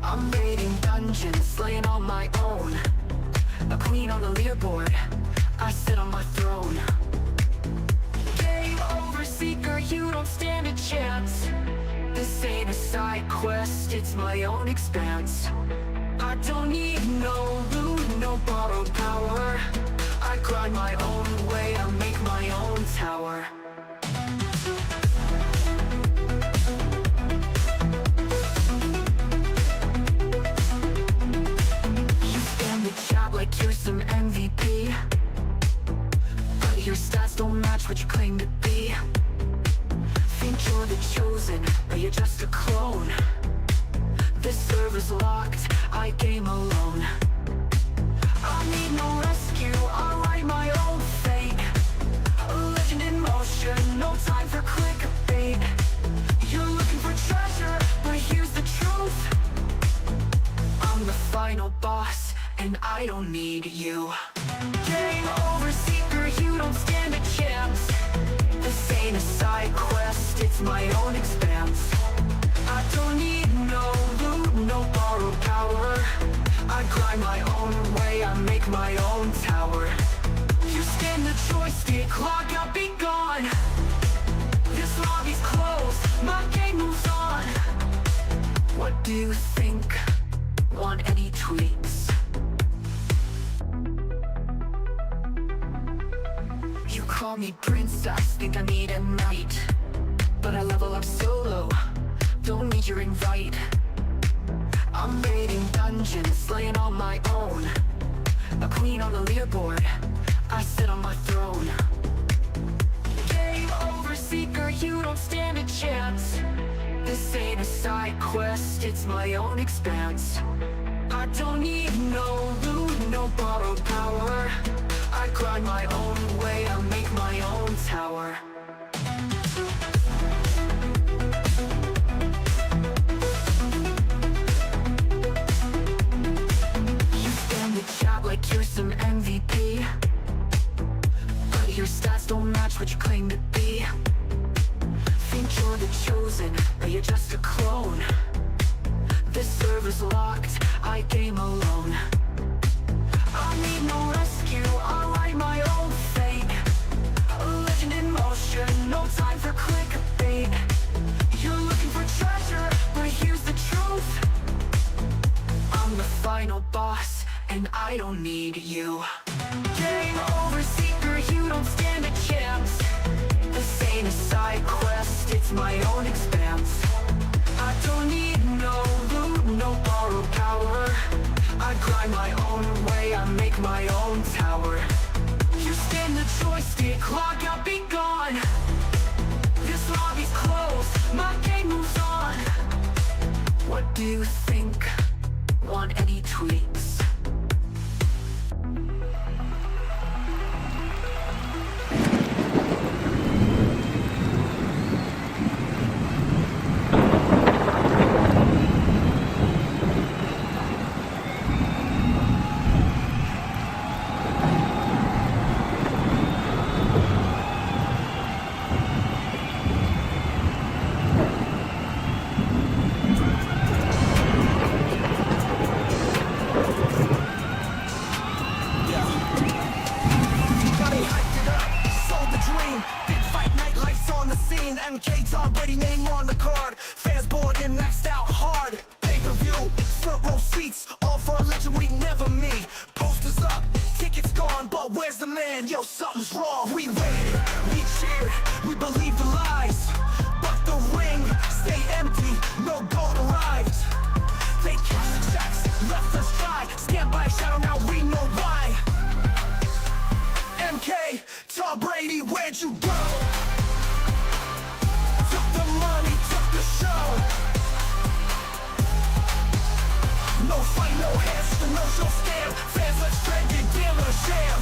I'm raiding dungeons, slaying on my own, a queen on the leaderboard, I sit on my throne. Game over, seeker, you don't stand a chance. This ain't a side quest, it's my own expanse. I don't need no loot, no borrowed power. I grind my own way, I make my own tower. You stand the job like you're some MVP, but your stats don't match what you claim to be. Think you're the chosen, but you're just a clone. This server's locked, I game alone. I need no rescue, I'll write my own fate. A legend in motion, no time for clickbait. You're looking for treasure, but here's the truth. I'm the final boss, and I don't need you. Game over, seeker, you don't stand a chance. The This ain't a side quest, it's my own expanse. I don't need no loot, no borrowed power. I grind my own way, I make my own tower. You stand the joystick, log out, be gone. This lobby's closed, my game moves on. What do you think? Want any tweaks? You call me princess, think I need a knight, but I level up solo, don't need your invite. I'm raiding dungeons, slaying on my own. A queen on the leaderboard, I sit on my throne. Game over, seeker, you don't stand a chance. This ain't a side quest, it's my own expanse. I don't need no loot, no borrowed power. I grind my own way, I make my own tower. You stand the chat like you're some MVP, but your stats don't match what you claim to be. Think you're the chosen, but you're just a clone. This server's locked, I game alone. I need no rescue, I write my own fate. A legend in motion, no time for clickbait. You're looking for treasure, but here's the truth. I'm the final boss, and I don't need you. Game over, seeker, you don't stand a chance. This ain't a side quest, it's my own expanse. I don't need no loot, no borrowed power. I grind my own way, I make my own tower. You stand the joystick, log out, be gone. This lobby's closed, my game moves on. What do you think? Want any tweaks? MK's already name on the card. Fans bored and maxed out hard. Pay-per-view, front row seats, all for a legend we never meet. Posters up, tickets gone, but where's the man? Yo, something's wrong. We waited, we cheered, we believed the lies, but the ring stayed empty, no gold arrived. They cashed the checks, left us dry, scanned by a shadow, now we know why. MK, Tom Brady, where'd you go? Took the money, took the show. No fight, no hands, the no-show scam. Fans, let's trend it, damn a sham.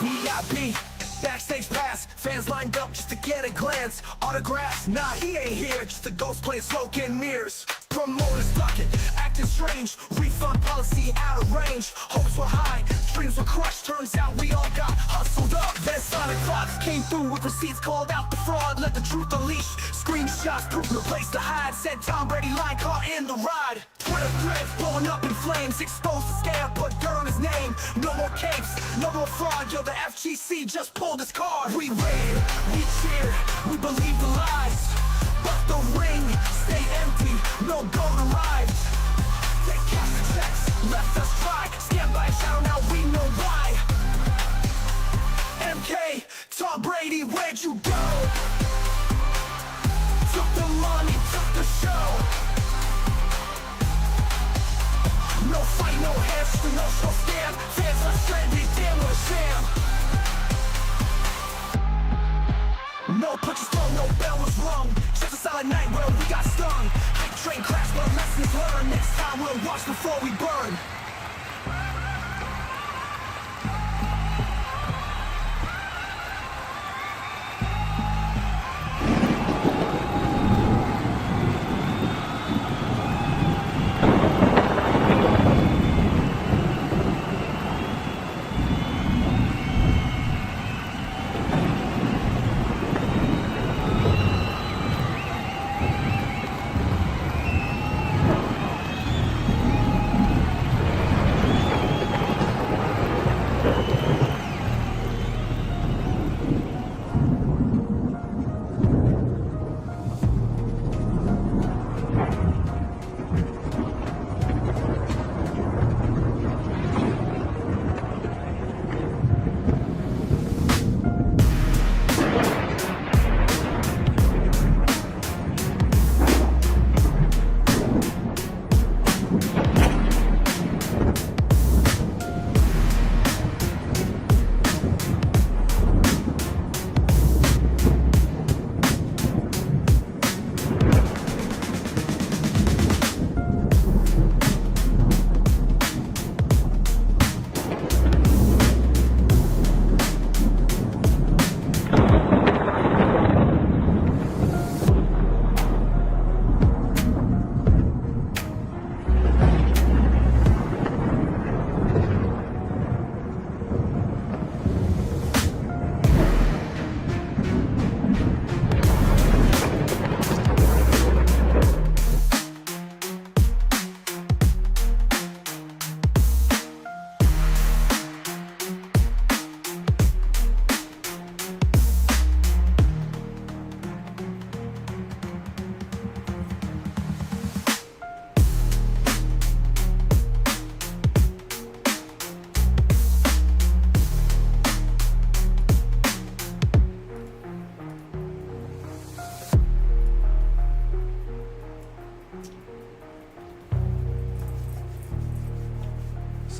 VIP, backstage pass. Fans lined up just to get a glance. Autographs, nah, he ain't here. Just a ghost playing smoke and mirrors. Promoters ducking, acting strange. Refund policy out of range. Hopes were high, dreams were crushed. Turns out we all got hustled up. Then Sonic Fox came through with receipts, called out the fraud, let the truth unleash. Screenshots, proof no place to hide. Said Tom Brady line caught in the ride. Twitter threads blowing up in flames. Exposed the scam, put dirt on his name. No more capes, no more fraud. Yo, the FGC just pulled his card. We waited, we cheered, we believed the lies, but the ring stayed empty, no gold arrived. They cashed the checks, left us dry, scanned by a shadow, now we know why. MK, Tom Brady, where'd you go? Took the money, took the show. No fight, no hands, the no-show scam. Fans are stranded, damn a sham. No punches thrown, no bell was rung. Just a solid night where we got stung. Hype train crash, but lessons learned. Next time we'll watch before we burn.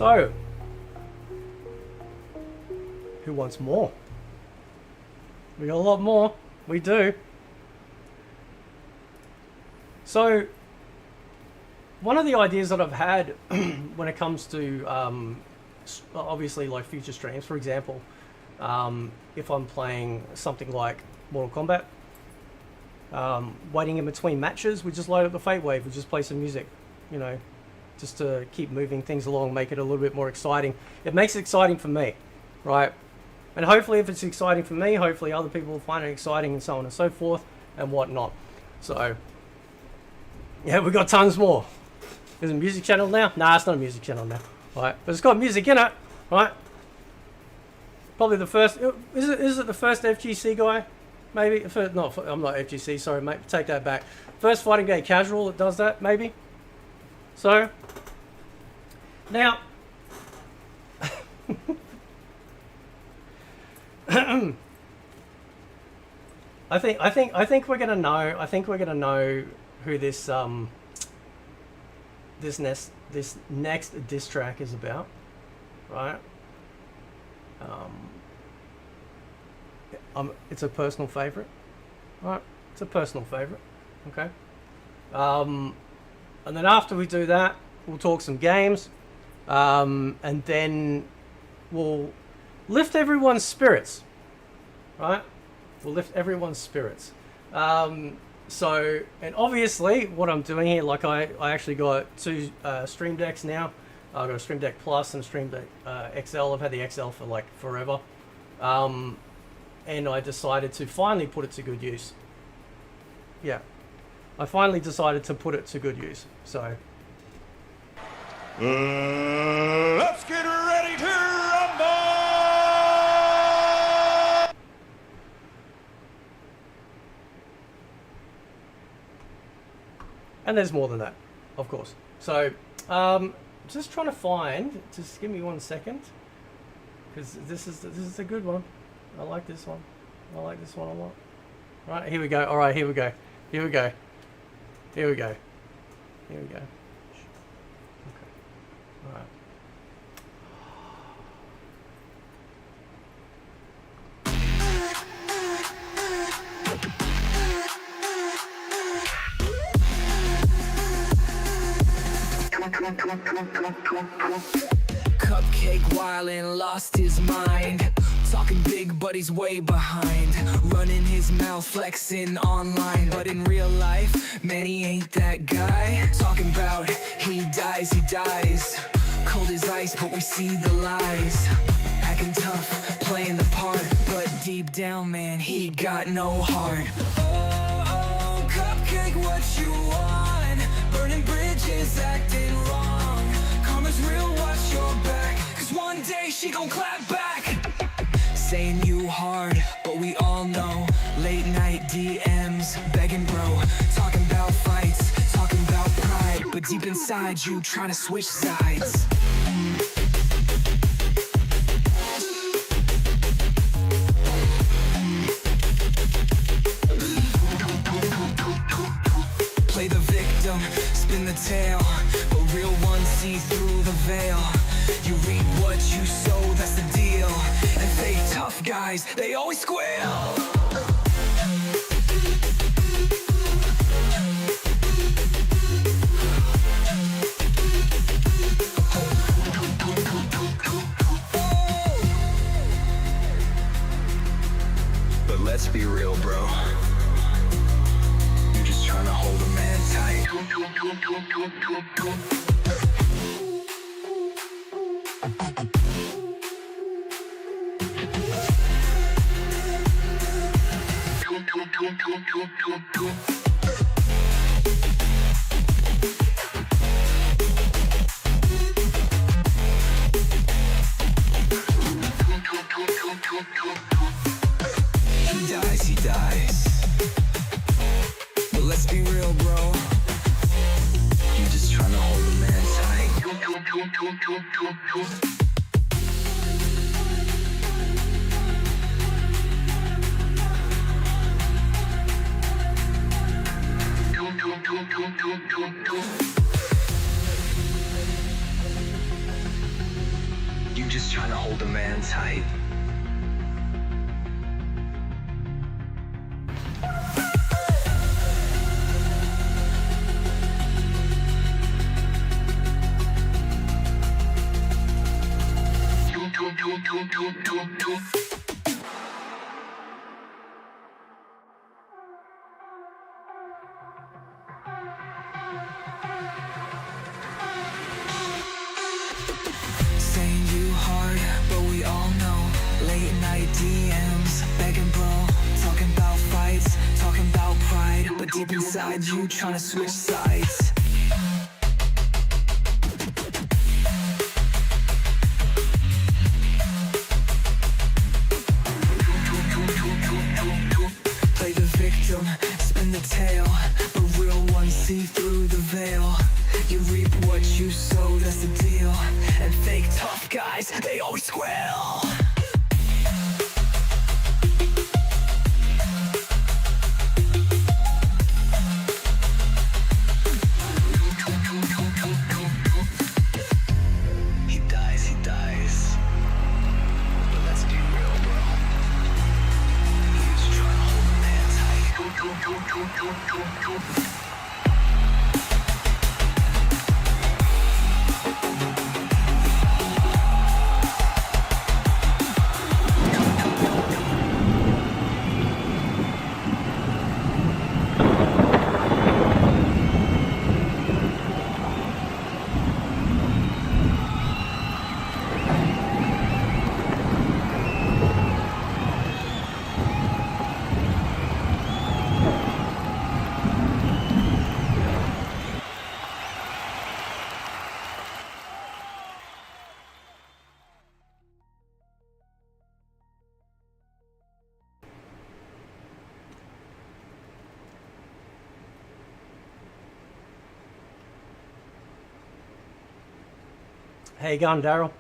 So, who wants more? We got a lot more. We do. So, one of the ideas that I've had when it comes to obviously like future streams, for example, if I'm playing something like Mortal Kombat, waiting in between matches, we just load up the Fate Wave, we just play some music, you know, just to keep moving things along, make it a little bit more exciting. It makes it exciting for me, right? And hopefully if it's exciting for me, hopefully other people will find it exciting and so on and so forth and whatnot. So, yeah, we've got tons more. Is it a music channel now? Nah, it's not a music channel now, right? But it's got music in it, right? Probably the first, is it the first FGC guy? Maybe, no, I'm not FGC, sorry mate, take that back. First fighting game casual that does that, maybe? So, now, I think we're gonna know who this this next diss track is about, right? It's a personal favorite, right? It's a personal favorite, okay? And then after we do that, we'll talk some games, and then we'll lift everyone's spirits, right? We'll lift everyone's spirits. So, and obviously what I'm doing here, like I actually got two Stream Decks now. I've got a Stream Deck Plus and a Stream Deck XL. I've had the XL for like forever. And I decided to finally put it to good use. Yeah. I finally decided to put it to good use. So. Let's get ready to rumble! And there's more than that, of course. So, just trying to find, just give me 1 second, because this is a good one. I like this one. I like this one a lot. Right, here we go. All right, here we go. Here we go. Here we go. Here we go. Okay. All right. Cupcake wildin', lost his mind. Talking big, but he's way behind. Running his mouth, flexing online. But in real life, man, he ain't that guy. Talking about he dies. Cold as ice, but we see the lies. Acting tough, playing the part. But deep down, man, he got no heart. Oh, Cupcake, what you want? Burning bridges, acting wrong. Karma's real, watch your back. Cause one day she gon' clap back. Saying you hard, but we all know. Late night DMs, begging bro. Talking about fights, talking about pride. But deep inside you trying to switch sides. Play the victim, spin the tale. But real ones see through the veil. You reap what you sow, that's the deal. And fake tough guys, they always squeal. But let's be real, bro. You're just trying to hold a man tight. He dies. But let's be real, bro. You're just trying to hold a man tight. just trying to hold a man tight. Saying you hard, but we all know. Late night DMs, begging bro. Talking about fights, talking about pride. But deep inside you trying to switch sides. Play the victim, spin the tale. But real ones see through the veil. You reap what you sow, that's the deal. And fake tough guys, they always squeal. He dies. But let's be real, bro. He was trying to hold a man tight. How you going, Daryl?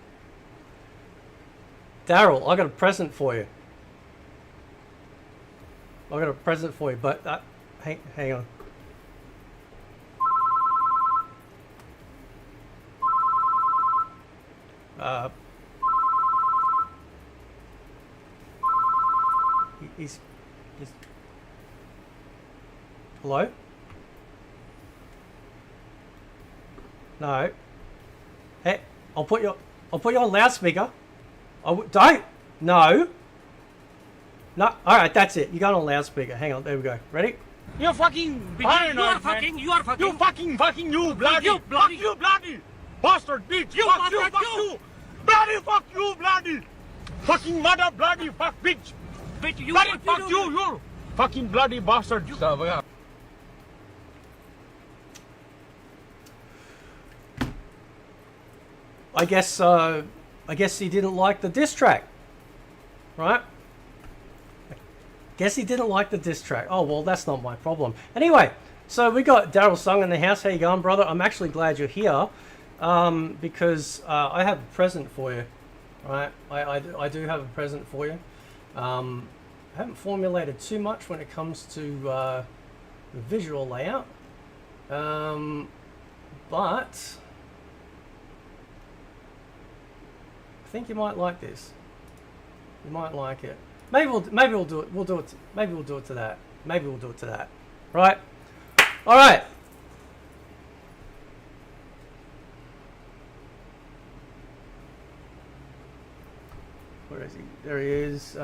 Daryl, I got a present for you. I got a present for you, but hang on. He's hello? No. Hey, I'll put you on loudspeaker. Don't. No. No. All right, that's it. You got on loudspeaker. Hang on. There we go. Ready? You fucking paranoid, you are fucking, you fucking, you bloody, you bloody bastard bitch, you fuck you, bloody, fucking mother bloody fuck bitch, you bloody fuck you fucking bloody bastard. I guess he didn't like the diss track, right? Guess he didn't like the diss track. Oh, well, that's not my problem. Anyway, so we got Daryl Sung in the house. How you going, brother? I'm actually glad you're here because I have a present for you, right? I do have a present for you. I haven't formulated too much when it comes to the visual layout, but I think you might like this. You might like it. Maybe we'll do it. Maybe we'll do it to that. Maybe we'll do it to that. Right? All right. Where is he? There he is.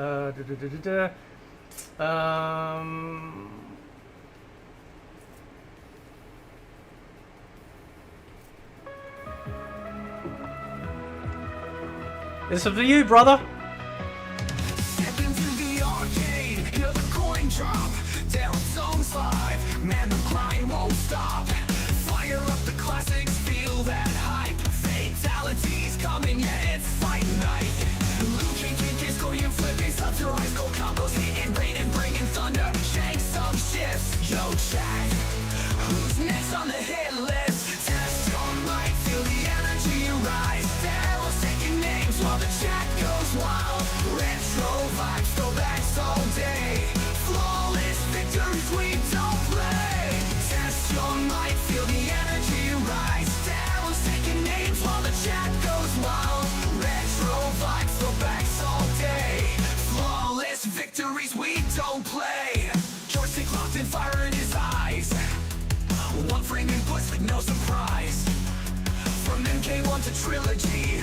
This is for you, brother. Step into the arcade, hear the coin drop. Down songs live, man, the grind won't stop. Fire up the classics, feel that hype. Fatalities coming, yeah, it's fight night. Looking, kicking, scoring, flipping, satirical combos, hitting, raining, bringing thunder. Shake some shifts, yo, chat. Who's next on the hit list? Test your might, feel the energy rise. Daryl's taking names while the chat goes wild. Retro vibes, throwbacks all day. Flawless victories we don't play. Test your might, feel the energy rise. Daryl's taking names while the chat goes wild. Retro vibes. often fire in his eyes. One framing push with no surprise. From MK1 to Trilogy,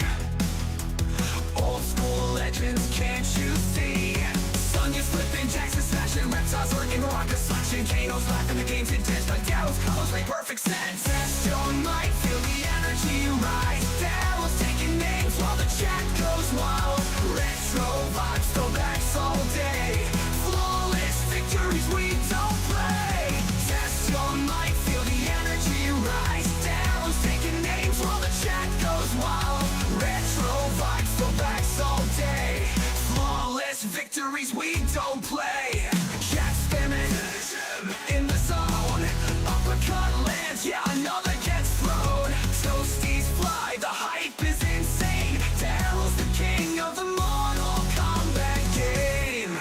old school legends, can't you see? Sonya's flipping, Jackson's smashing, reptiles working, Rocket's slashing, Kano's laughing, the game's intense, but Daryl's colors make perfect sense. Stone might feel the energy rise. Daryl's taking names while the chat goes wild. Retro vibes, throwbacks all day. Flawless victories we don't play. Stone might feel the energy rise. Daryl's taking names while the chat goes wild. Retro vibes, throwbacks all day. Flawless victories we don't play. Chat spamming in the zone. Uppercut lands, yeah, another gets thrown. Toasties fly, the hype is insane. Daryl's the king of the Mortal Kombat game.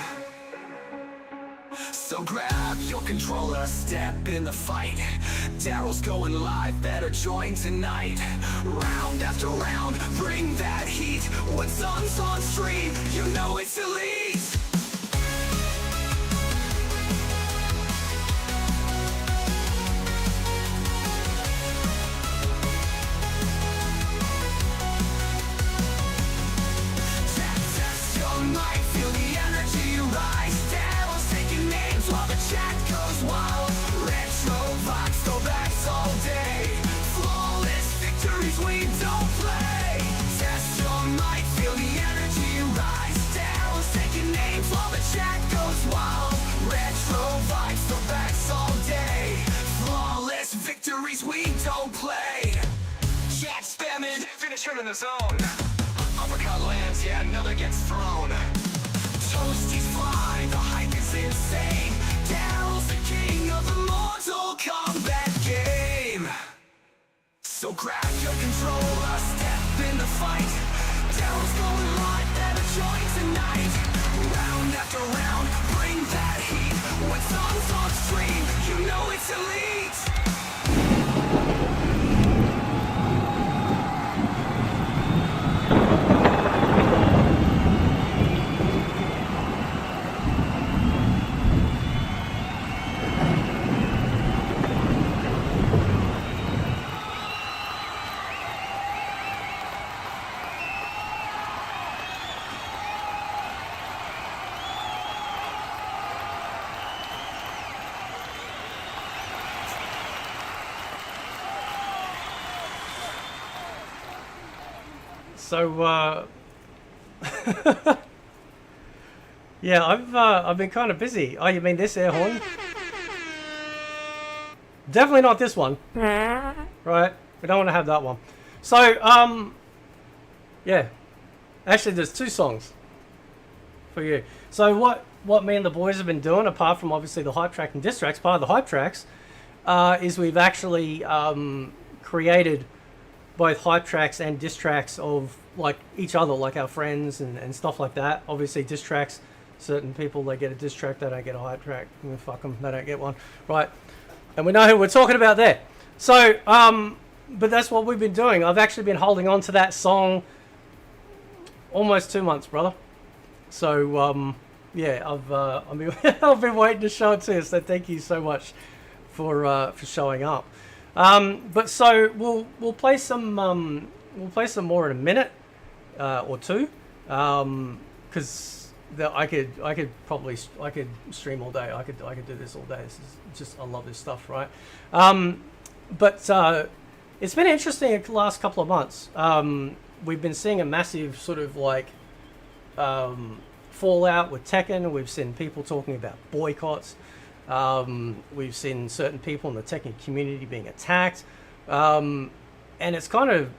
So grab your controller, step in the fight. Daryl's going live, better join tonight. Round after round, bring that heat. When Sun's on stream, you know it's elite. Test your might, feel the energy rise. Daryl's taking names while the chat goes wild. Retro vibes, throwbacks all day. Flawless victories we don't play. Test your might, feel the energy rise. Daryl's taking names while the chat goes wild. Retro vibes, throwbacks all day. Flawless victories we don't play. Chat spamming, finish him in the zone. Uppercut lands, yeah, another gets thrown. Toasties fly, the hype is insane. Daryl's the king of the Mortal Kombat game. So grab your controller, step in the fight. Daryl's going live, better join tonight. Round after round, bring that heat. When songs on stream, you know it's elite. So, yeah, I've been kind of busy. Oh, you mean this air horn? Definitely not this one. Right? We don't want to have that one. So, yeah. Actually, there's two songs for you. So what me and the boys have been doing, apart from obviously the hype track and diss tracks, part of the hype tracks, is we've actually created both hype tracks and diss tracks of like each other, like our friends and stuff like that. Obviously diss tracks, certain people, they get a diss track, they don't get a hype track. Fuck them, they don't get one, right? And we know who we're talking about there. So but that's what we've been doing. I've actually been holding on to that song almost 2 months, brother. So yeah, I've been waiting to show it to you, so thank you so much for showing up. But so we'll play some more in a minute or two, because I could stream all day. I could do this all day. This is just, I love this stuff, right? But it's been interesting the last couple of months. We've been seeing a massive sort of like fallout with Tekken. We've seen people talking about boycotts. We've seen certain people in the Tekken community being attacked, and it's kind of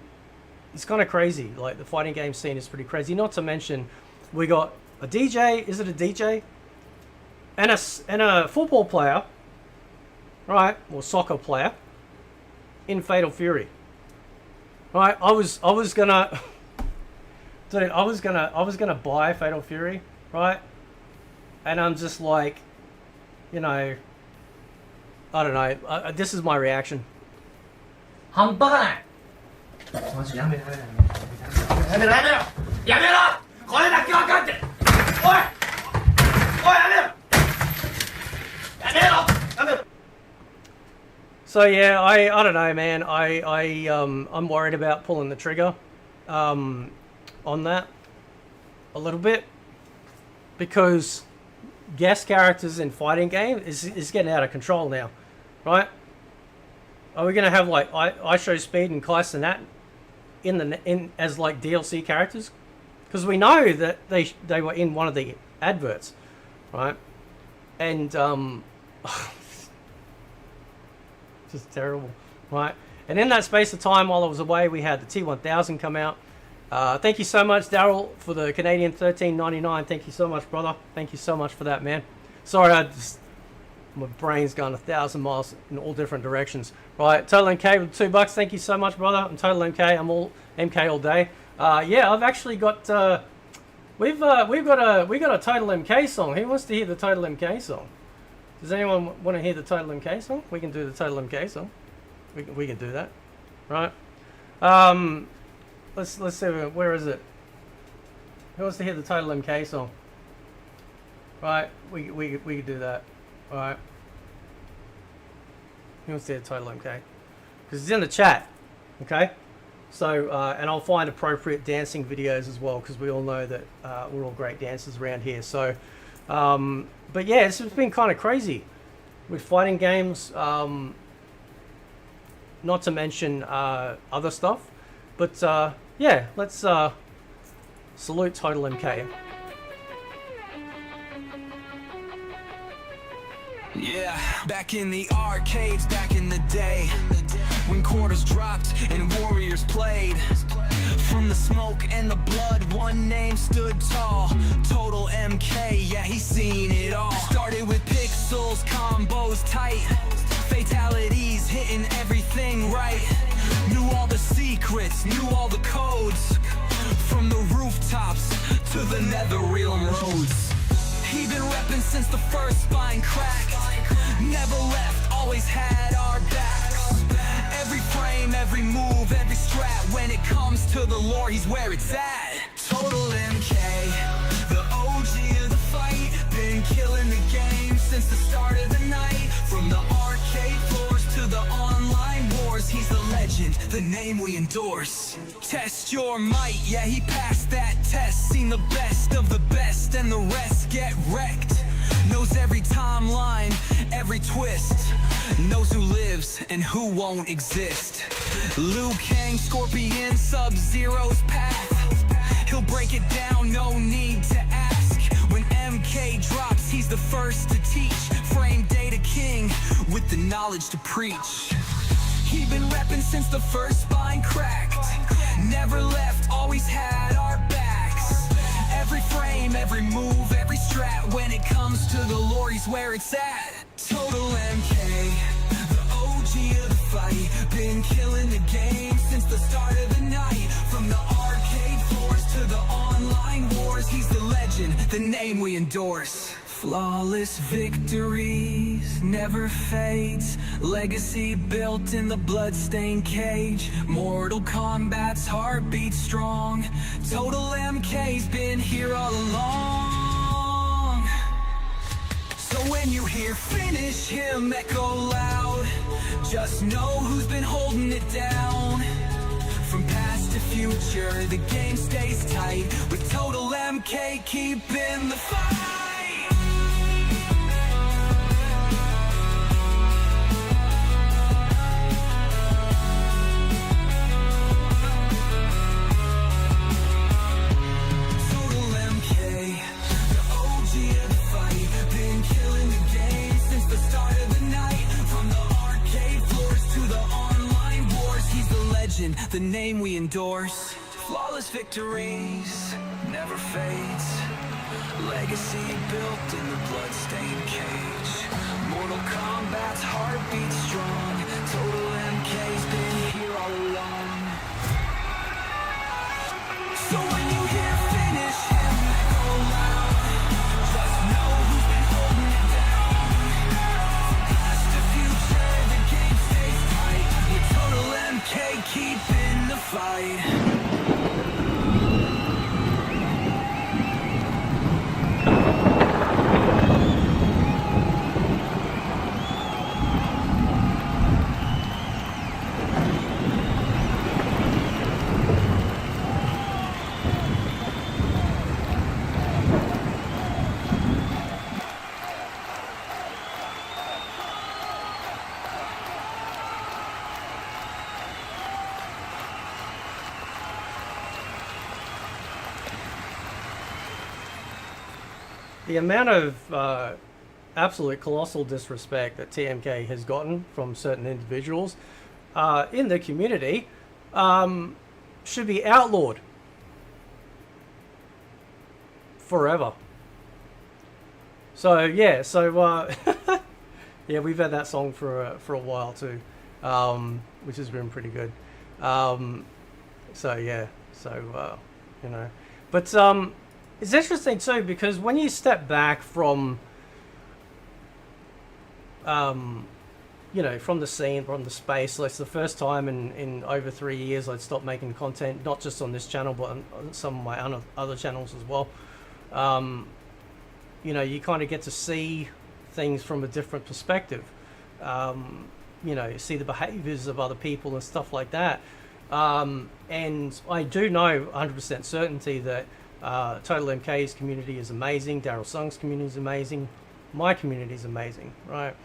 crazy. Like, the fighting game scene is pretty crazy. Not to mention, we got a DJ. Is it a DJ? And a football player, right? Or soccer player in Fatal Fury. Right? I was gonna, dude. I was gonna buy Fatal Fury, right? And I'm just like, you know, I don't know. This is my reaction. 半端ないマジやめろやめろこれだけはかんっておいやめろ So yeah, I don't know, man. I'm worried about pulling the trigger on that a little bit, because guest characters in fighting game is getting out of control now, right? Are we gonna have like I Show Speed and Kais and that in as like DLC characters? Because we know that they were in one of the adverts, right? And just terrible, right? And in that space of time while I was away, we had the T1000 come out. Thank you so much, Daryl, for the Canadian $13.99. Thank you so much, brother. Thank you so much for that, man. Sorry, my brain's gone 1,000 miles in all different directions. Right, Total MK with $2. Thank you so much, brother. I'm Total MK. I'm all MK all day. Yeah, I've actually got we got a Total MK song. Who wants to hear the Total MK song? Does anyone want to hear the Total MK song? We can do the Total MK song. We can do that, right? Let's see, where is it? Who wants to hear the Total MK song? Right, we can do that. All right. Who wants to hear the Total MK? Because it's in the chat, okay? So, and I'll find appropriate dancing videos as well, because we all know that we're all great dancers around here. So, but yeah, it's been kind of crazy with fighting games. Not to mention other stuff, but yeah, let's salute Total MK. Yeah, back in the arcades, back in the day, when quarters dropped and warriors played. From the smoke and the blood, one name stood tall. Total MK, yeah, he's seen it all. Started with pixels, combos tight, fatalities, hitting everything right. Knew all the secrets, knew all the codes, from the rooftops to the nether realm roads. He been reppin' since the first spine cracked. Never left, always had our backs. Every frame, every move, every strat. When it comes to the lore, he's where it's at. Total MK, the OG of the fight. Been killing the game since the start of the night. From the arcade floors to the online wars, he's the legend, the name we endorse. Test your might, yeah, he passed that test. Seen the best of the best, and the rest get wrecked. Knows every timeline, every twist. Knows who lives and who won't exist. Liu Kang, Scorpion, Sub-Zero's path. He'll break it down, no need to ask. When MK drops, he's the first to teach. Frame data king, with the knowledge to preach. He been reppin' since the first spine cracked. Never left, always had our backs. Every frame, every move, every strat. When it comes to the lore, he's where it's at. Total MK, the OG of the fight. Been killing the game since the start of the night. From the arcade floors to the online wars, he's the legend, the name we endorse. Flawless victories, never fades. Legacy built in the bloodstained cage. Mortal Kombat's heartbeat strong. Total MK's been here all along. So when you hear finish him echo loud, just know who's been holding it down. From past to future, the game stays tight. With Total MK keeping the fight. The name we endorse. Flawless victories, never fades. Legacy built in the bloodstained cage. Mortal Kombat's heartbeat strong. Total MK's been here all along. So when you hear finish him echo loud, just know who's been holding it down. From past to future, the game stays tight. With Total MK keeping the fight. the amount of absolute colossal disrespect that TMK has gotten from certain individuals in the community should be outlawed forever. So yeah, yeah, we've had that song for a while too, which has been pretty good. So yeah, so you know, but it's interesting too, because when you step back from you know, from the scene, from the space, so it's the first time in over 3 years I'd stopped making content, not just on this channel but on some of my other channels as well. You know, you kind of get to see things from a different perspective. You know, you see the behaviors of other people and stuff like that. And I do know 100% certainty that Total MK's community is amazing, Daryl Sung's community is amazing, my community is amazing, right?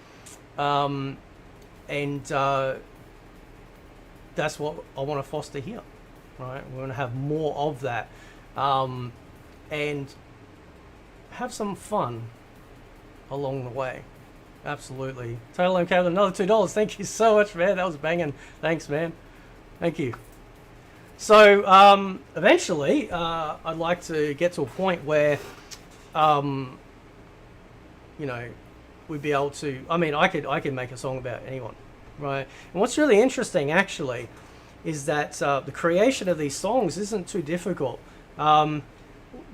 And that's what I want to foster here, right? We're going to have more of that, and have some fun along the way. Absolutely. Total MK with another $2. Thank you so much, man. That was banging. Thanks, man. Thank you. So eventually I'd like to get to a point where you know, we'd be able to, I mean, I could make a song about anyone, right? And what's really interesting actually is that the creation of these songs isn't too difficult. The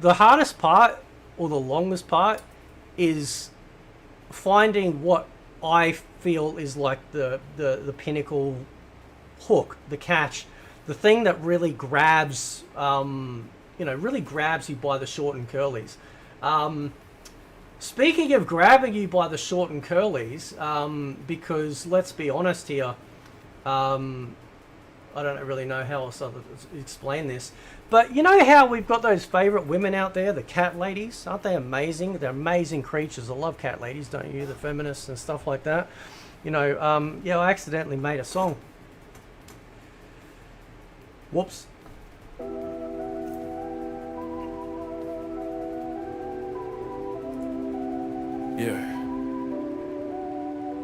hardest part, or the longest part, is finding what I feel is like the pinnacle hook, the catch, the thing that really grabs, you know, really grabs you by the short and curlies. Speaking of grabbing you by the short and curlies, because let's be honest here, I don't really know how else to explain this, but you know how we've got those favorite women out there, the cat ladies? Aren't they amazing? They're amazing creatures. I love cat ladies, don't you? The feminists and stuff like that. You know, yeah, I accidentally made a song. Whoops. Yeah.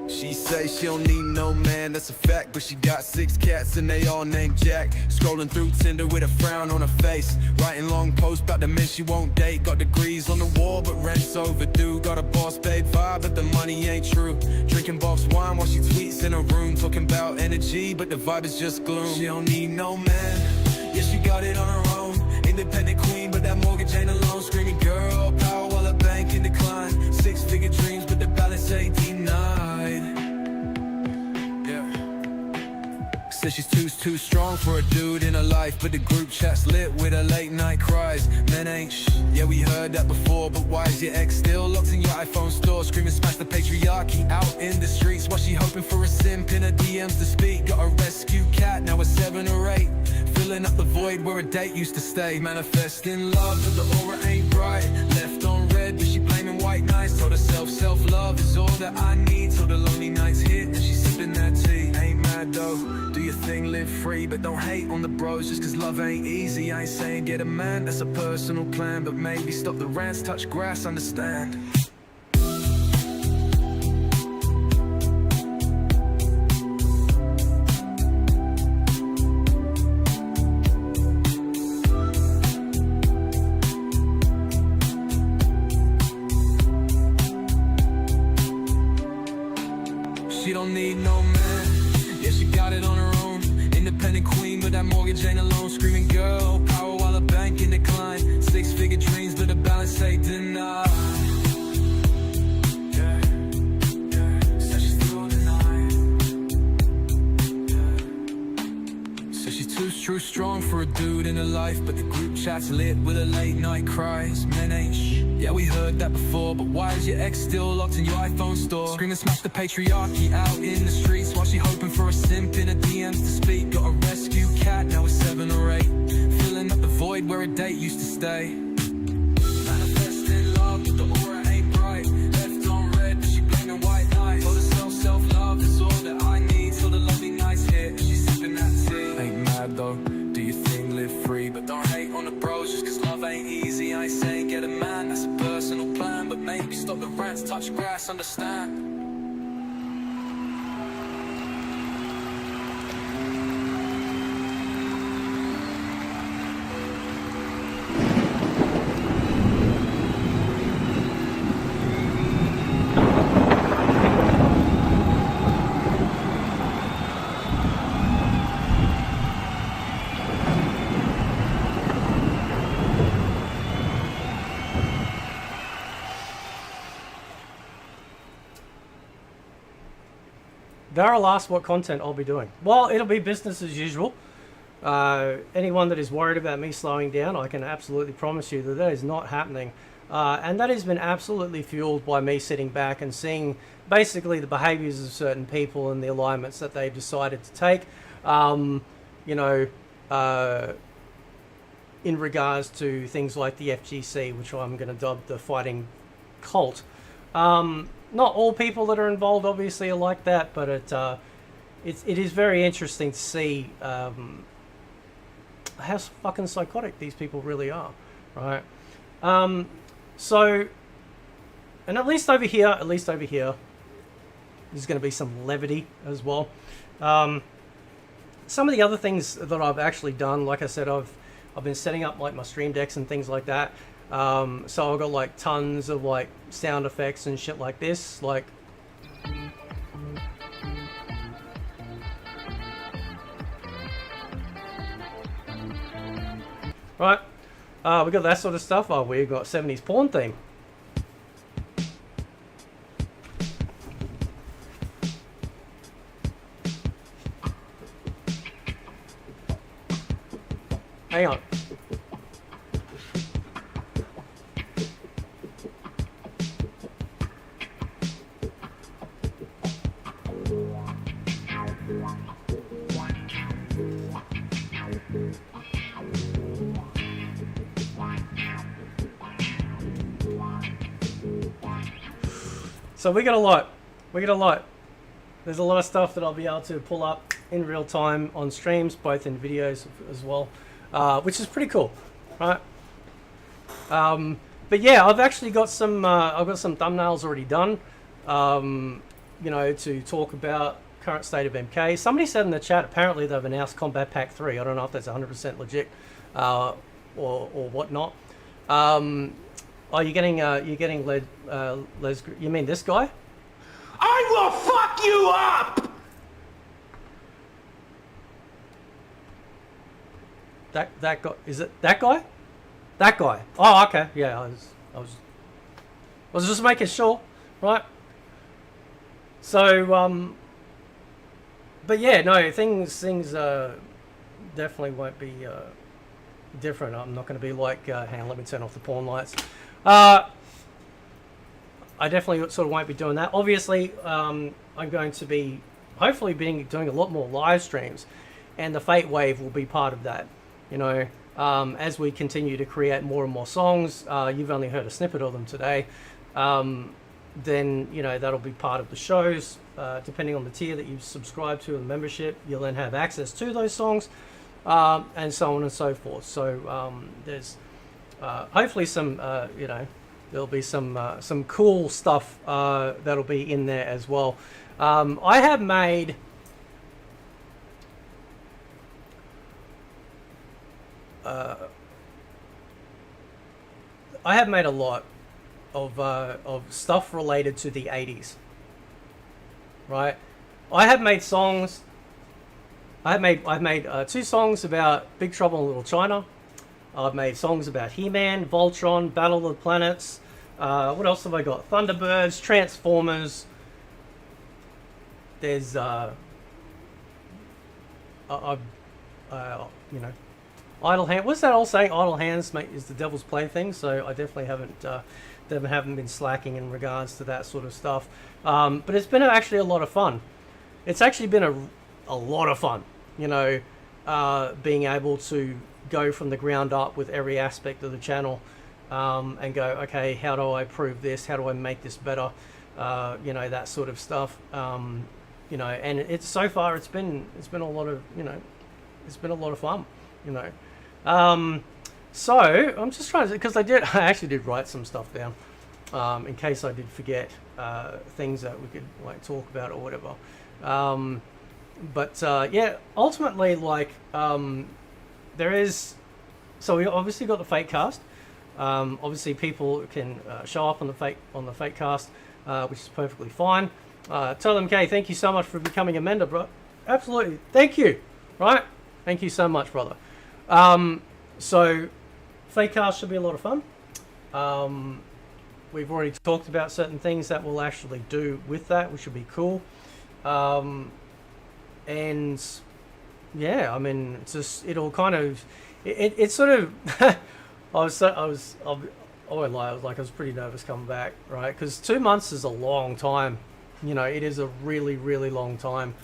She say she don't need no man, that's a fact. But she got 6 cats and they all named Jack. Scrolling through Tinder with a frown on her face, writing long posts about the men she won't date. Got degrees on the wall but rent's overdue. Got a boss babe vibe but the money ain't true. Drinking box wine while she tweets in her room, talking about energy but the vibe is just gloom. She don't need no man, yeah, she got it on her own. Independent queen but that mortgage ain't alone. Screaming girl power while her bank in decline. 6-figure dreams but the balance ain't denied. Says she's too strong for a dude in her life, but the group chat's lit with her late night cries. Men ain't shh, yeah, we heard that before, but why is your ex still locked in your iPhone store? Screaming smash the patriarchy out in the streets, while she hoping for a simp in her DMs to speak. Got a rescue cat, now a 7 or 8, filling up the void where a date used to stay. Manifesting love, but the aura ain't bright. Left on red, but she blaming white nights. Told herself self-love is all that I need. Till the lonely nights hit and she's sipping that tea. Ain't mad though, do your thing, live free, but don't hate on the bros just cause love ain't easy. I ain't saying get a man, that's a personal plan, but maybe stop the rants, touch grass, understand. She don't need no man, yeah, she got it on her own. Independent queen, but that mortgage ain't alone. Screaming girl power while her bank in decline. 6-figure dreams, but the balance ain't denied. Yeah, yeah, said she's through the night. Yeah. Said she's too strong for a dude in her life, but the group chat's lit with her late night cries. Men ain't shh, yeah, we heard that before, but why is your ex still locked in your iPhone store? Screaming smash the patriarchy out in the streets, while she hoping for a simp in her DMs to speak. Got a rescue cat, now it's 7 or 8, filling up the void where a date used to stay. Manifesting love, but the aura ain't bright. Left on red, but she blaming white nights. Told herself self-love is all that I need. Till the lonely nights hit and she's sipping that tea. Ain't mad though, do your thing, live free, but don't hate on the bros just cause love ain't easy. I ain't saying get a man, that's a personal plan, but touch grass, understand? Daryl asked what content I'll be doing. Well, it'll be business as usual. Anyone that is worried about me slowing down, I can absolutely promise you that that is not happening. And that has been absolutely fueled by me sitting back and seeing basically the behaviors of certain people and the alignments that they've decided to take, you know, in regards to things like the FGC, which I'm going to dub the fighting cult. Not all people that are involved obviously are like that, but it is very interesting to see how fucking psychotic these people really are, right? So, and at least over here, there's going to be some levity as well. Some of the other things that I've actually done, like I said, I've been setting up like my stream decks and things like that. So I've got like tons of like sound effects and shit like this, like right. We got that sort of stuff. Oh, we've got 70s porn theme. Hang on. So we got a lot. There's a lot of stuff that I'll be able to pull up in real time on streams, both in videos as well, which is pretty cool, right? But yeah, I've actually got some. I've got some thumbnails already done. You know, to talk about current state of MK. Somebody said in the chat apparently they've announced Combat Pack 3. I don't know if that's 100% legit or whatnot. Oh, you're getting Les. You mean this guy? I will fuck you up! That guy, is it that guy? That guy. Oh, okay. Yeah, I was just making sure, right? So, but yeah, no, things definitely won't be different. I'm not going to be like, hang on, let me turn off the porn lights. I definitely sort of won't be doing that. Obviously, I'm going to be hopefully doing a lot more live streams, and the Fate Wave will be part of that. You know, as we continue to create more and more songs, you've only heard a snippet of them today. Then you know that'll be part of the shows. Depending on the tier that you subscribe to and the membership, you'll then have access to those songs, and so on and so forth. So there's hopefully some, you know, there'll be some cool stuff that'll be in there as well. I have made a lot of stuff related to the 80s, right? I have made songs. I've made 2 songs about Big Trouble in Little China. I've made songs about He-Man, Voltron, Battle of the Planets. What else have I got? Thunderbirds, Transformers. There's, you know, idle hand. What's that old saying? Idle hands is the devil's plaything. So I definitely haven't been slacking in regards to that sort of stuff. But it's been actually a lot of fun. It's actually been a lot of fun. You know, being able to go from the ground up with every aspect of the channel, and go, okay, how do I improve this? How do I make this better? You know, that sort of stuff. You know, and it's so far it's been a lot of, you know, it's been a lot of fun. You know, so I'm just trying to, because I actually did write some stuff down. in case I did forget things that we could like talk about or whatever. Yeah, ultimately, like there is. So we obviously got the fake cast. Obviously, people can show up on the fake cast, which is perfectly fine. Tell them, Kay, thank you so much for becoming a member, bro. Absolutely, thank you. Right, thank you so much, brother. So, fake cast should be a lot of fun. We've already talked about certain things that we'll actually do with that, which should be cool. And yeah, I mean, it's just it'll kind of it's sort of. I won't lie, I was pretty nervous coming back, right? Because 2 months is a long time. You know, it is a really, really long time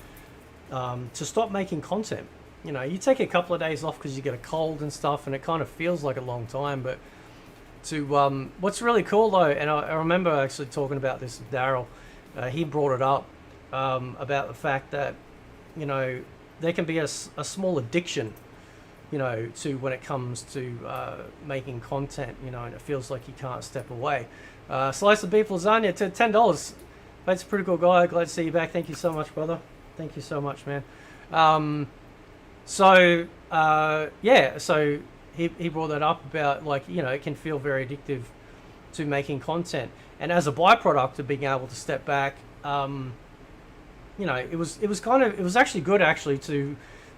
to stop making content. You know, you take a couple of days off because you get a cold and stuff, and it kind of feels like a long time. But to what's really cool though, and I remember actually talking about this with Daryl. He brought it up about the fact that, you know, there can be a small addiction, you know, to when it comes to making content, you know, and it feels like you can't step away. Slice of beef lasagna to $10. That's a pretty cool guy. Glad to see you back. Thank you so much, brother. Thank you so much, man. Yeah, so he brought that up about, like, you know, it can feel very addictive to making content, and as a byproduct of being able to step back, you know, it was actually good to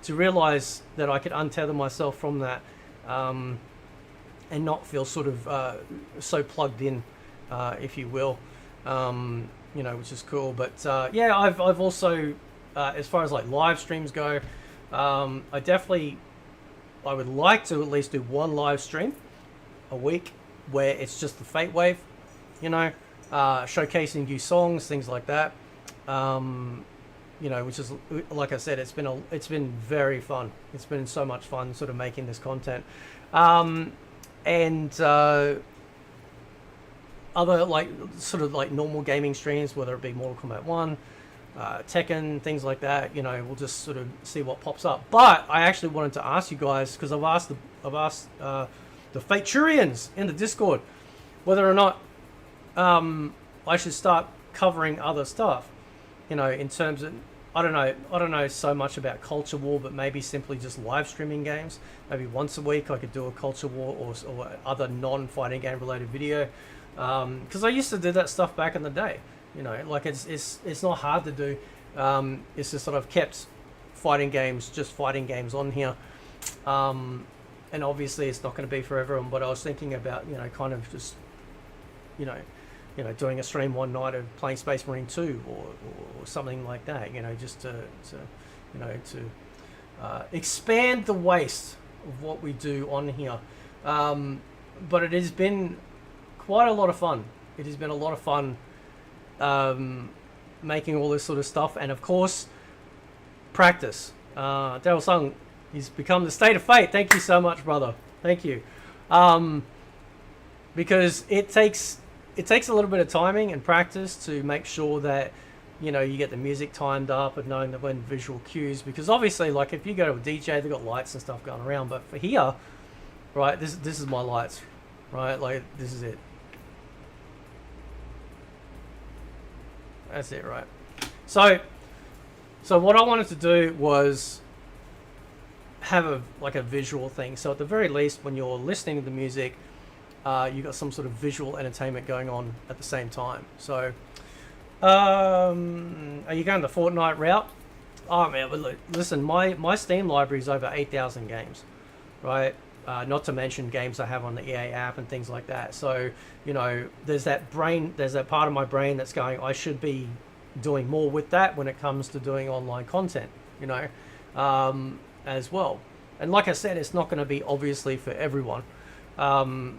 realize that I could untether myself from that, and not feel sort of so plugged in, if you will, you know, which is cool. But yeah, I've also, as far as like live streams go, I would like to at least do one live stream a week where it's just the Fate Wave, you know, showcasing new songs, things like that. You know, which is, like I said, it's been very fun. It's been so much fun sort of making this content. And other like sort of like normal gaming streams, whether it be Mortal Kombat 1, Tekken, things like that, you know, we'll just sort of see what pops up. But I actually wanted to ask you guys, because I've asked the Faturians in the Discord whether or not I should start covering other stuff, you know, in terms of, I don't know so much about Culture War, but maybe simply just live streaming games. Maybe once a week I could do a Culture War or other non-fighting game related video, because I used to do that stuff back in the day. You know, like it's not hard to do. It's just sort of kept fighting games on here, and obviously it's not going to be for everyone. But I was thinking about, you know, kind of just, you know, doing a stream one night of playing Space Marine 2 or something like that. You know, just to expand the waste of what we do on here. But it has been quite a lot of fun. It has been a lot of fun. Making all this sort of stuff, and of course practice. Daryl Sung, he's become the state of fate. Thank you so much, brother. Thank you. Because it takes a little bit of timing and practice to make sure that, you know, you get the music timed up and knowing that when visual cues, because obviously, like, if you go to a DJ, they've got lights and stuff going around, but for here, right, this is my lights, right, like this is it. That's it, right? So what I wanted to do was have a visual thing. So at the very least, when you're listening to the music, you got some sort of visual entertainment going on at the same time. So, are you going the Fortnite route? Oh man, but look, listen, my Steam library is over 8,000 games, right? Not to mention games I have on the EA app and things like that. So, you know, there's that part of my brain that's going, I should be doing more with that when it comes to doing online content, you know, as well. And like I said, it's not going to be obviously for everyone. And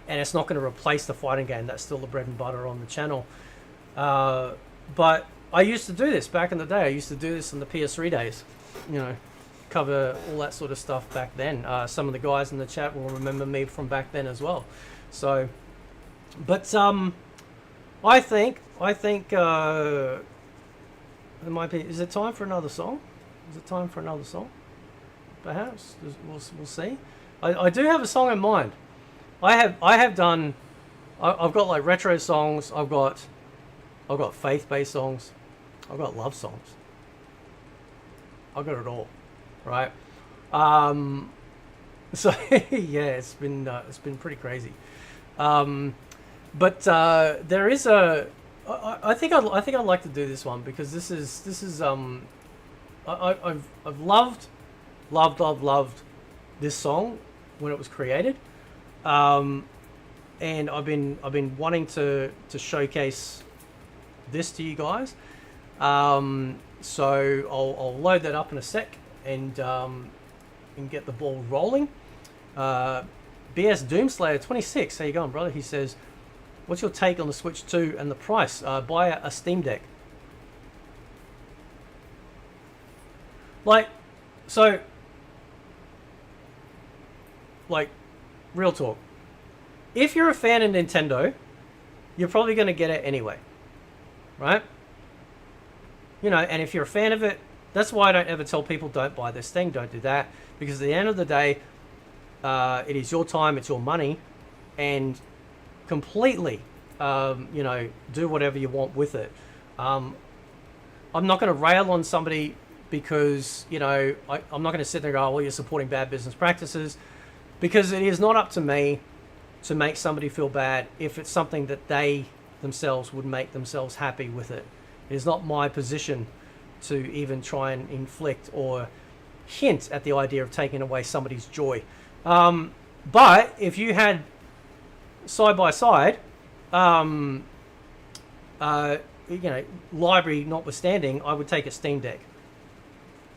it's not going to replace the fighting game. That's still the bread and butter on the channel. But I used to do this back in the day. I used to do this in the PS3 days, you know, cover all that sort of stuff back then. Some of the guys in the chat will remember me from back then as well. So, but I think there might be. Is it time for another song? Is it time for another song? Perhaps we'll see. I do have a song in mind. I have done I've got like retro songs. I've got faith-based songs. I've got love songs. I've got it all, right? So yeah, it's been pretty crazy. But there is a. I think I'd like to do this one because this is I've loved this song when it was created, and I've been wanting to showcase this to you guys. So I'll load that up in a sec and get the ball rolling. BS Doomslayer 26, how you going, brother? He says, what's your take on the Switch 2 and the price? Buy a Steam Deck. Like, real talk. If you're a fan of Nintendo, you're probably going to get it anyway. Right? You know, and if you're a fan of it, that's why I don't ever tell people don't buy this thing, don't do that. Because at the end of the day, it is your time, it's your money, and completely, you know, do whatever you want with it. I'm not going to rail on somebody because, you know, I'm not going to sit there and go, oh, well, you're supporting bad business practices, because it is not up to me to make somebody feel bad if it's something that they themselves would make themselves happy with it. It is not my position to even try and inflict or hint at the idea of taking away somebody's joy. But if you had side by side, you know, library notwithstanding, I would take a Steam Deck,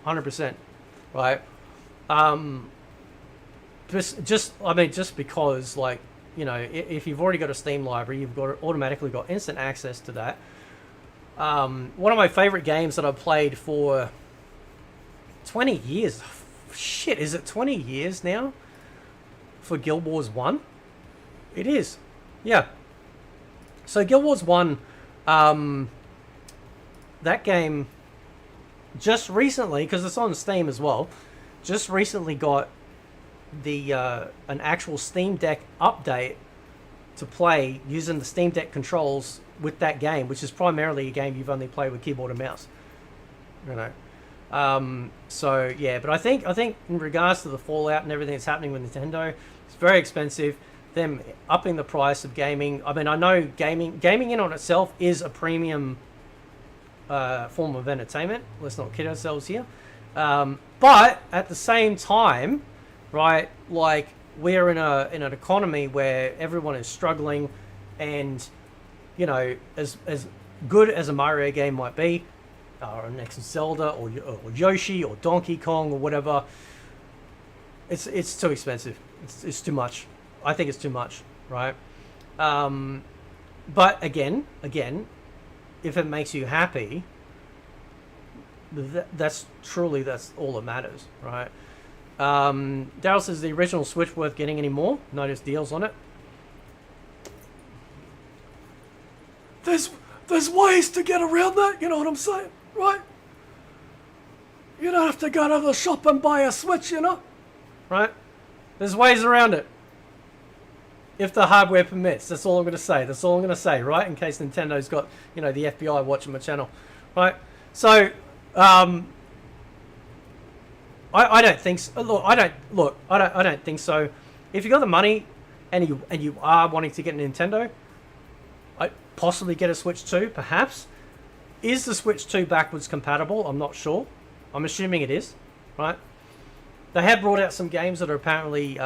100%, right? Just because, like, you know, if you've already got a Steam library, you've got automatically got instant access to that. One of my favorite games that I've played for 20 years. Shit, is it 20 years now? For Guild Wars 1? It is. Yeah. So Guild Wars 1, that game just recently, because it's on Steam as well, just recently got the an actual Steam Deck update to play using the Steam Deck controls with that game, which is primarily a game you've only played with keyboard and mouse. You know. So yeah, but I think in regards to the fallout and everything that's happening with Nintendo, it's very expensive. Them upping the price of gaming. I mean, I know gaming in on itself is a premium form of entertainment. Let's not kid ourselves here. But at the same time, right, like, we're in an economy where everyone is struggling, and, you know, as good as a Mario game might be, or next Zelda, or Yoshi, or Donkey Kong, or whatever, it's too expensive. It's too much. I think it's too much, right? But again, if it makes you happy, that's all that matters, right? Daryl says, the original Switch worth getting any more? Notice deals on it. There's ways to get around that, you know what I'm saying, right? You don't have to go to the shop and buy a Switch, you know, right? There's ways around it. If the hardware permits, that's all I'm going to say. That's all I'm going to say, right? In case Nintendo's got, you know, the FBI watching my channel, right? So, I don't think so. I don't think so. If you got the money and you are wanting to get a Nintendo, I possibly get a Switch 2, perhaps. Is the Switch 2 backwards compatible? I'm not sure. I'm assuming it is, right? They have brought out some games that are apparently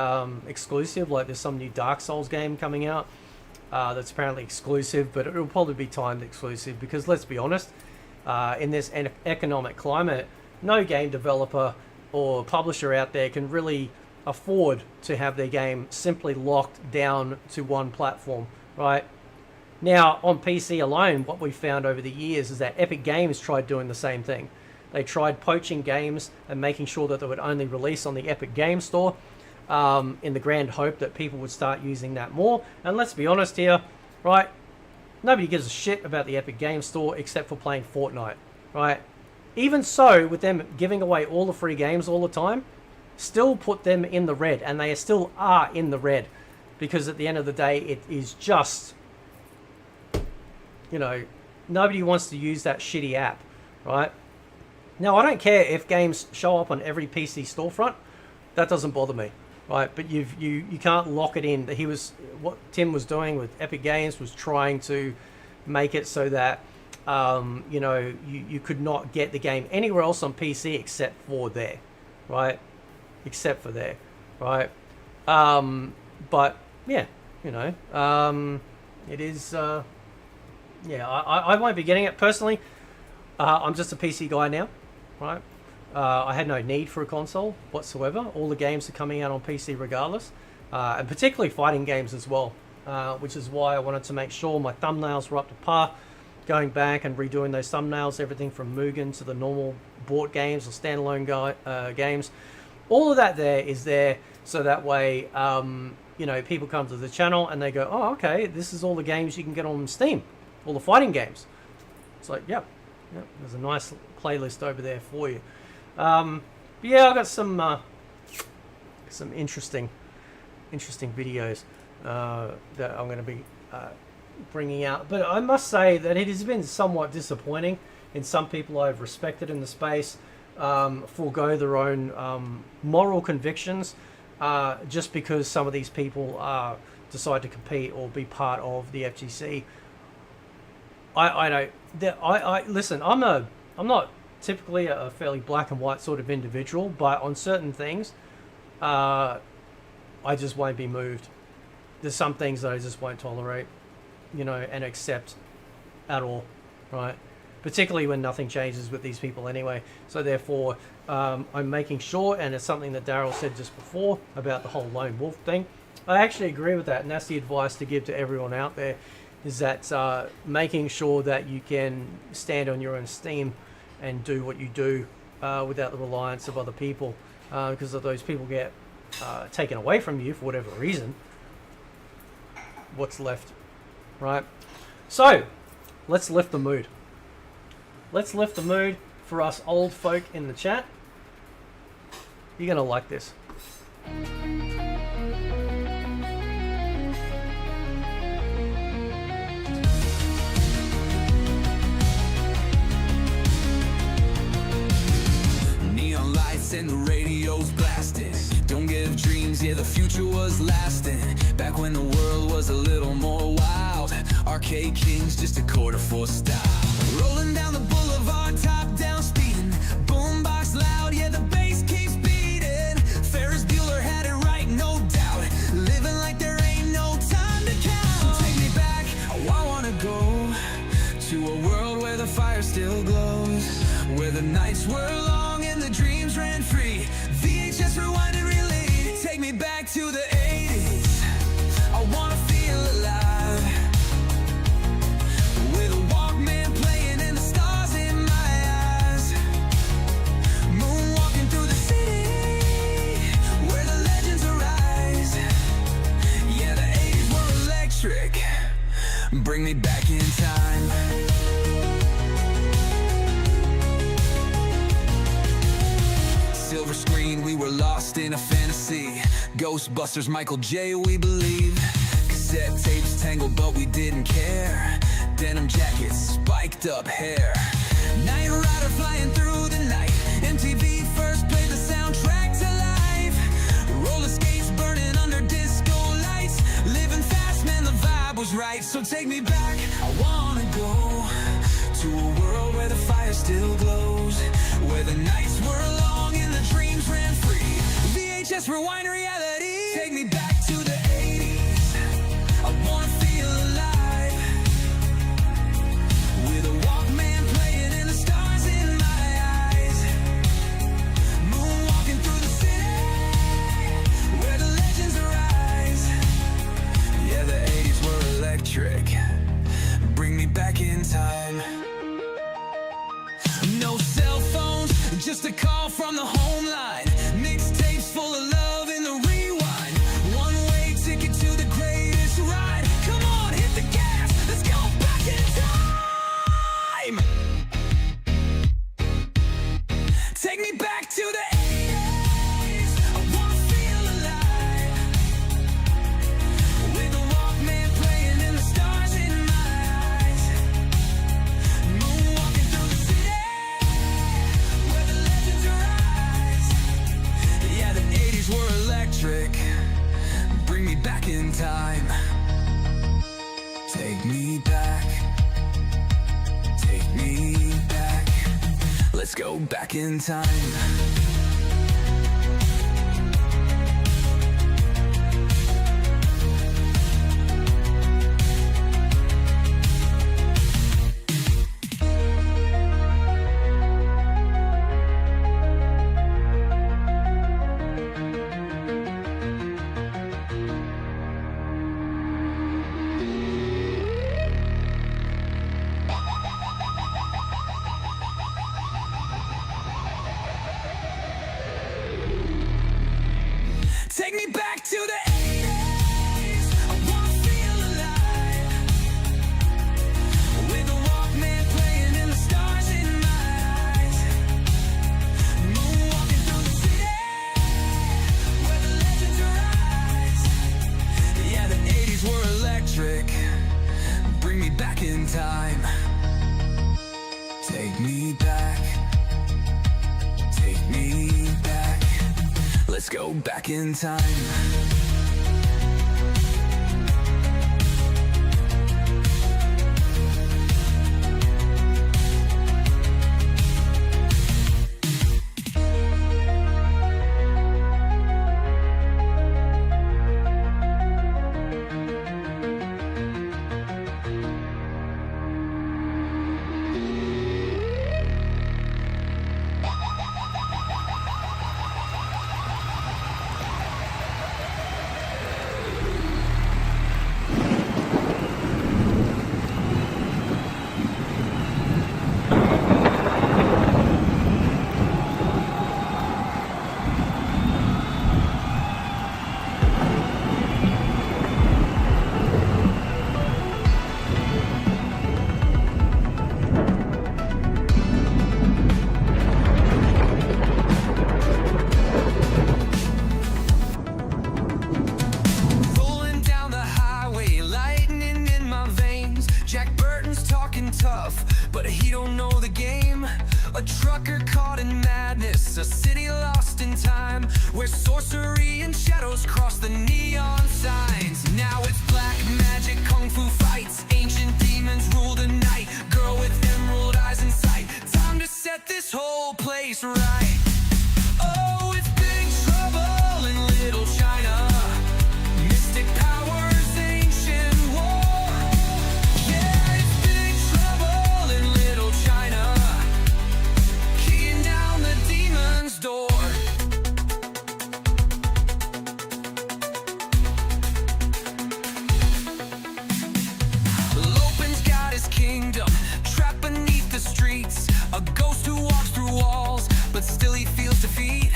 exclusive, like there's some new Dark Souls game coming out that's apparently exclusive, but it'll probably be timed exclusive because, let's be honest, in this economic climate, no game developer or publisher out there can really afford to have their game simply locked down to one platform, right? Now, on PC alone, what we've found over the years is that Epic Games tried doing the same thing. They tried poaching games and making sure that they would only release on the Epic Game Store in the grand hope that people would start using that more. And let's be honest here, right? Nobody gives a shit about the Epic Game Store except for playing Fortnite, right? Even so, with them giving away all the free games all the time, still put them in the red, and they still are in the red. because at the end of the day, it is just, you know, nobody wants to use that shitty app, right? Now, I don't care if games show up on every PC storefront. That doesn't bother me, right? But you can't lock it in. What Tim was doing with Epic Games was trying to make it so that you know, you could not get the game anywhere else on PC except for there, right? Except for there, right? But yeah, you know, it is. Yeah, I won't be getting it personally. I'm just a PC guy now, right? I had no need for a console whatsoever. All the games are coming out on PC regardless, and particularly fighting games as well, which is why I wanted to make sure my thumbnails were up to par. Going back and redoing those thumbnails, everything from Mugen to the normal board games or standalone games, all of that is there, so that way, you know, people come to the channel and they go, oh, okay, this is all the games you can get on Steam, all the fighting games. It's like, yep, there's a nice playlist over there for you. But yeah, I've got some interesting videos that I'm going to be bringing out. But I must say that it has been somewhat disappointing in some people I've respected in the space forego their own moral convictions just because some of these people decide to compete or be part of the FGC. Listen, I'm not typically a fairly black and white sort of individual, but on certain things, I just won't be moved. There's some things that I just won't tolerate, you know, and accept at all, right? Particularly when nothing changes with these people anyway. So therefore, I'm making sure, and it's something that Daryl said just before about the whole lone wolf thing. I actually agree with that, and that's the advice to give to everyone out there, is that making sure that you can stand on your own steam and do what you do without the reliance of other people, because if those people get taken away from you for whatever reason, what's left, right? So let's lift the mood. Let's lift the mood for us old folk in the chat. You're gonna like this. Neon lights and the radio's blasting. Don't give dreams, yeah, the future was lasting. Back when the world was a little more wild. Arcade kings, just a quarter-4 style. Rolling down the boulevard, top down speeding. Boombox loud, yeah, the bass keeps beating. Ferris Bueller had it right, no doubt. Living like there ain't no time to count. Take me back, I wanna go to a world where the fire still glows, where the nights were long and the dreams ran free. VHS rewind and relay. Take me back to the 80s. I wanna feel alive, with a Walkman playing and the stars in my eyes. Moonwalking through the city, where the legends arise. Yeah, the 80s were electric. Bring me back in time. Silver screen, we were lost in a fantasy. Ghostbusters, Michael J, we believe. Cassette tapes tangled, but we didn't care. Denim jackets, spiked up hair. Night Rider flying through the night. MTV first played the soundtrack to life. Roller skates burning under disco lights. Living fast, man, the vibe was right. So take me back, I wanna go to a world where the fire still glows, where the nights were long and the dreams ran free. VHS rewind reality. Take me back to the 80s. I wanna feel alive, with a Walkman playing and the stars in my eyes. Moonwalking through the city, where the legends arise. Yeah, the 80s were electric. Bring me back in time. No cell phones, just a call from the home line. Mixtapes full of love in the rewind. One-way ticket to the greatest ride. Come on, hit the gas, let's go back in time. Take me back to the 80s. I wanna feel alive, Let's go back in time. Take me back to the 80s. I wanna feel alive. With a Walkman playing and the stars in my eyes. Moonwalking through the city where the legends arise. Yeah, the 80s were electric. Bring me back in time. Take me back. Take me back. Let's go back in time. But he don't know the game. A trucker caught in madness, a city lost in time, where sorcery and shadows cross the neon signs. Now it's black magic, kung fu fights, ancient demons rule the night. Girl with emerald eyes in sight. Time to set this whole place right. Oh, it's big trouble in Little China. Mystic powers, ancient war. Yeah, it's big trouble in Little China. Kicking down the demon's door. Lopen's got his kingdom trapped beneath the streets. A ghost who walks through walls, but still he feels defeat.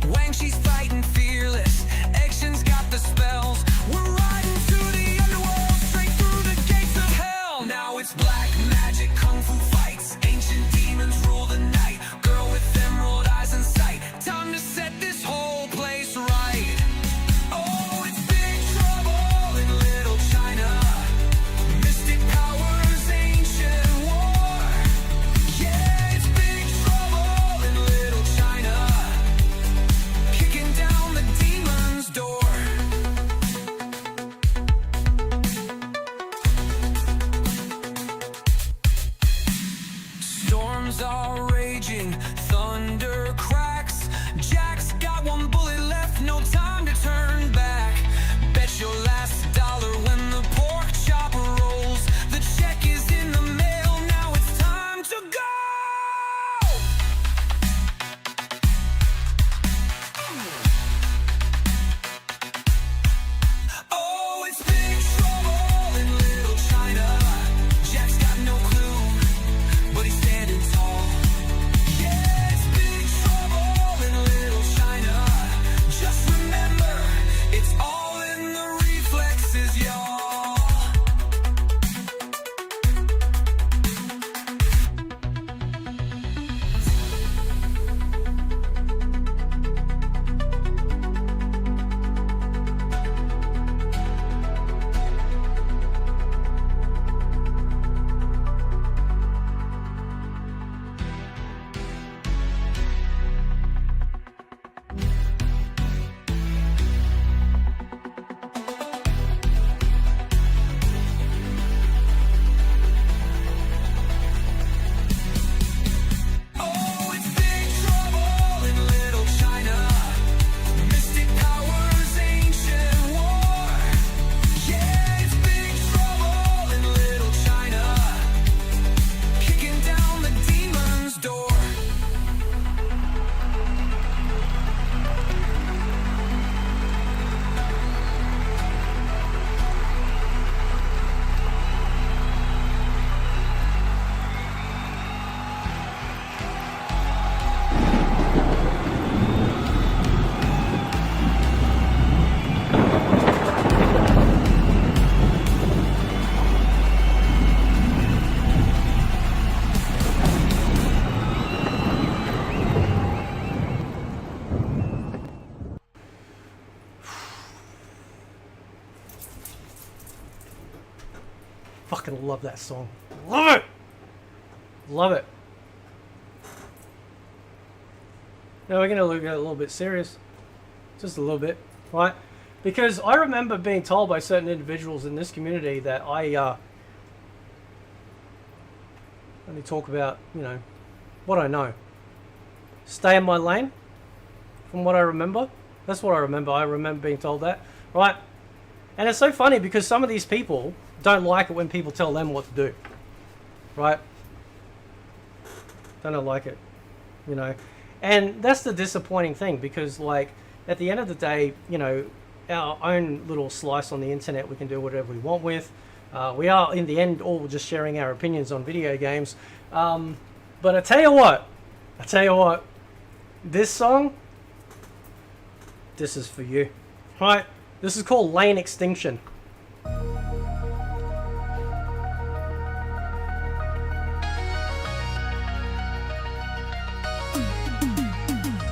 Wang, she's fighting fearless. Action's got the spells. We're riding to the underworld, straight through the gates of hell. Now it's black magic, kung fu fights, ancient demons rule the night. Girl with emerald eyes in sight. Time to set this whole place right. Oh, it's big trouble in Little China. Mystic powers, ancient war. Yeah, it's big trouble in Little China. Kicking down the demon's door. Storms are raging, thunder cracks. Jack's got one bullet left, no time to turn back. Bet your last dollar when the pork chopper rolls. The check is in the mail, now it's time to go. Oh, it's big trouble in Little China. Jack's got no clue, but he's standing tall. Yeah, fucking love that song. Love it! Love it. Now we're going to get a little bit serious. Just a little bit, right? Because I remember being told by certain individuals in this community that I only talk about, you know, what I know. Stay in my lane, from what I remember. That's what I remember. I remember being told that, right? And it's so funny because some of these people don't like it when people tell them what to do, right? Don't like it, you know? And that's the disappointing thing because, like, at the end of the day, you know, our own little slice on the internet, we can do whatever we want with. We are, in the end, all just sharing our opinions on video games. But I tell you what, this song, this is for you, right? This is called Lane Extinction.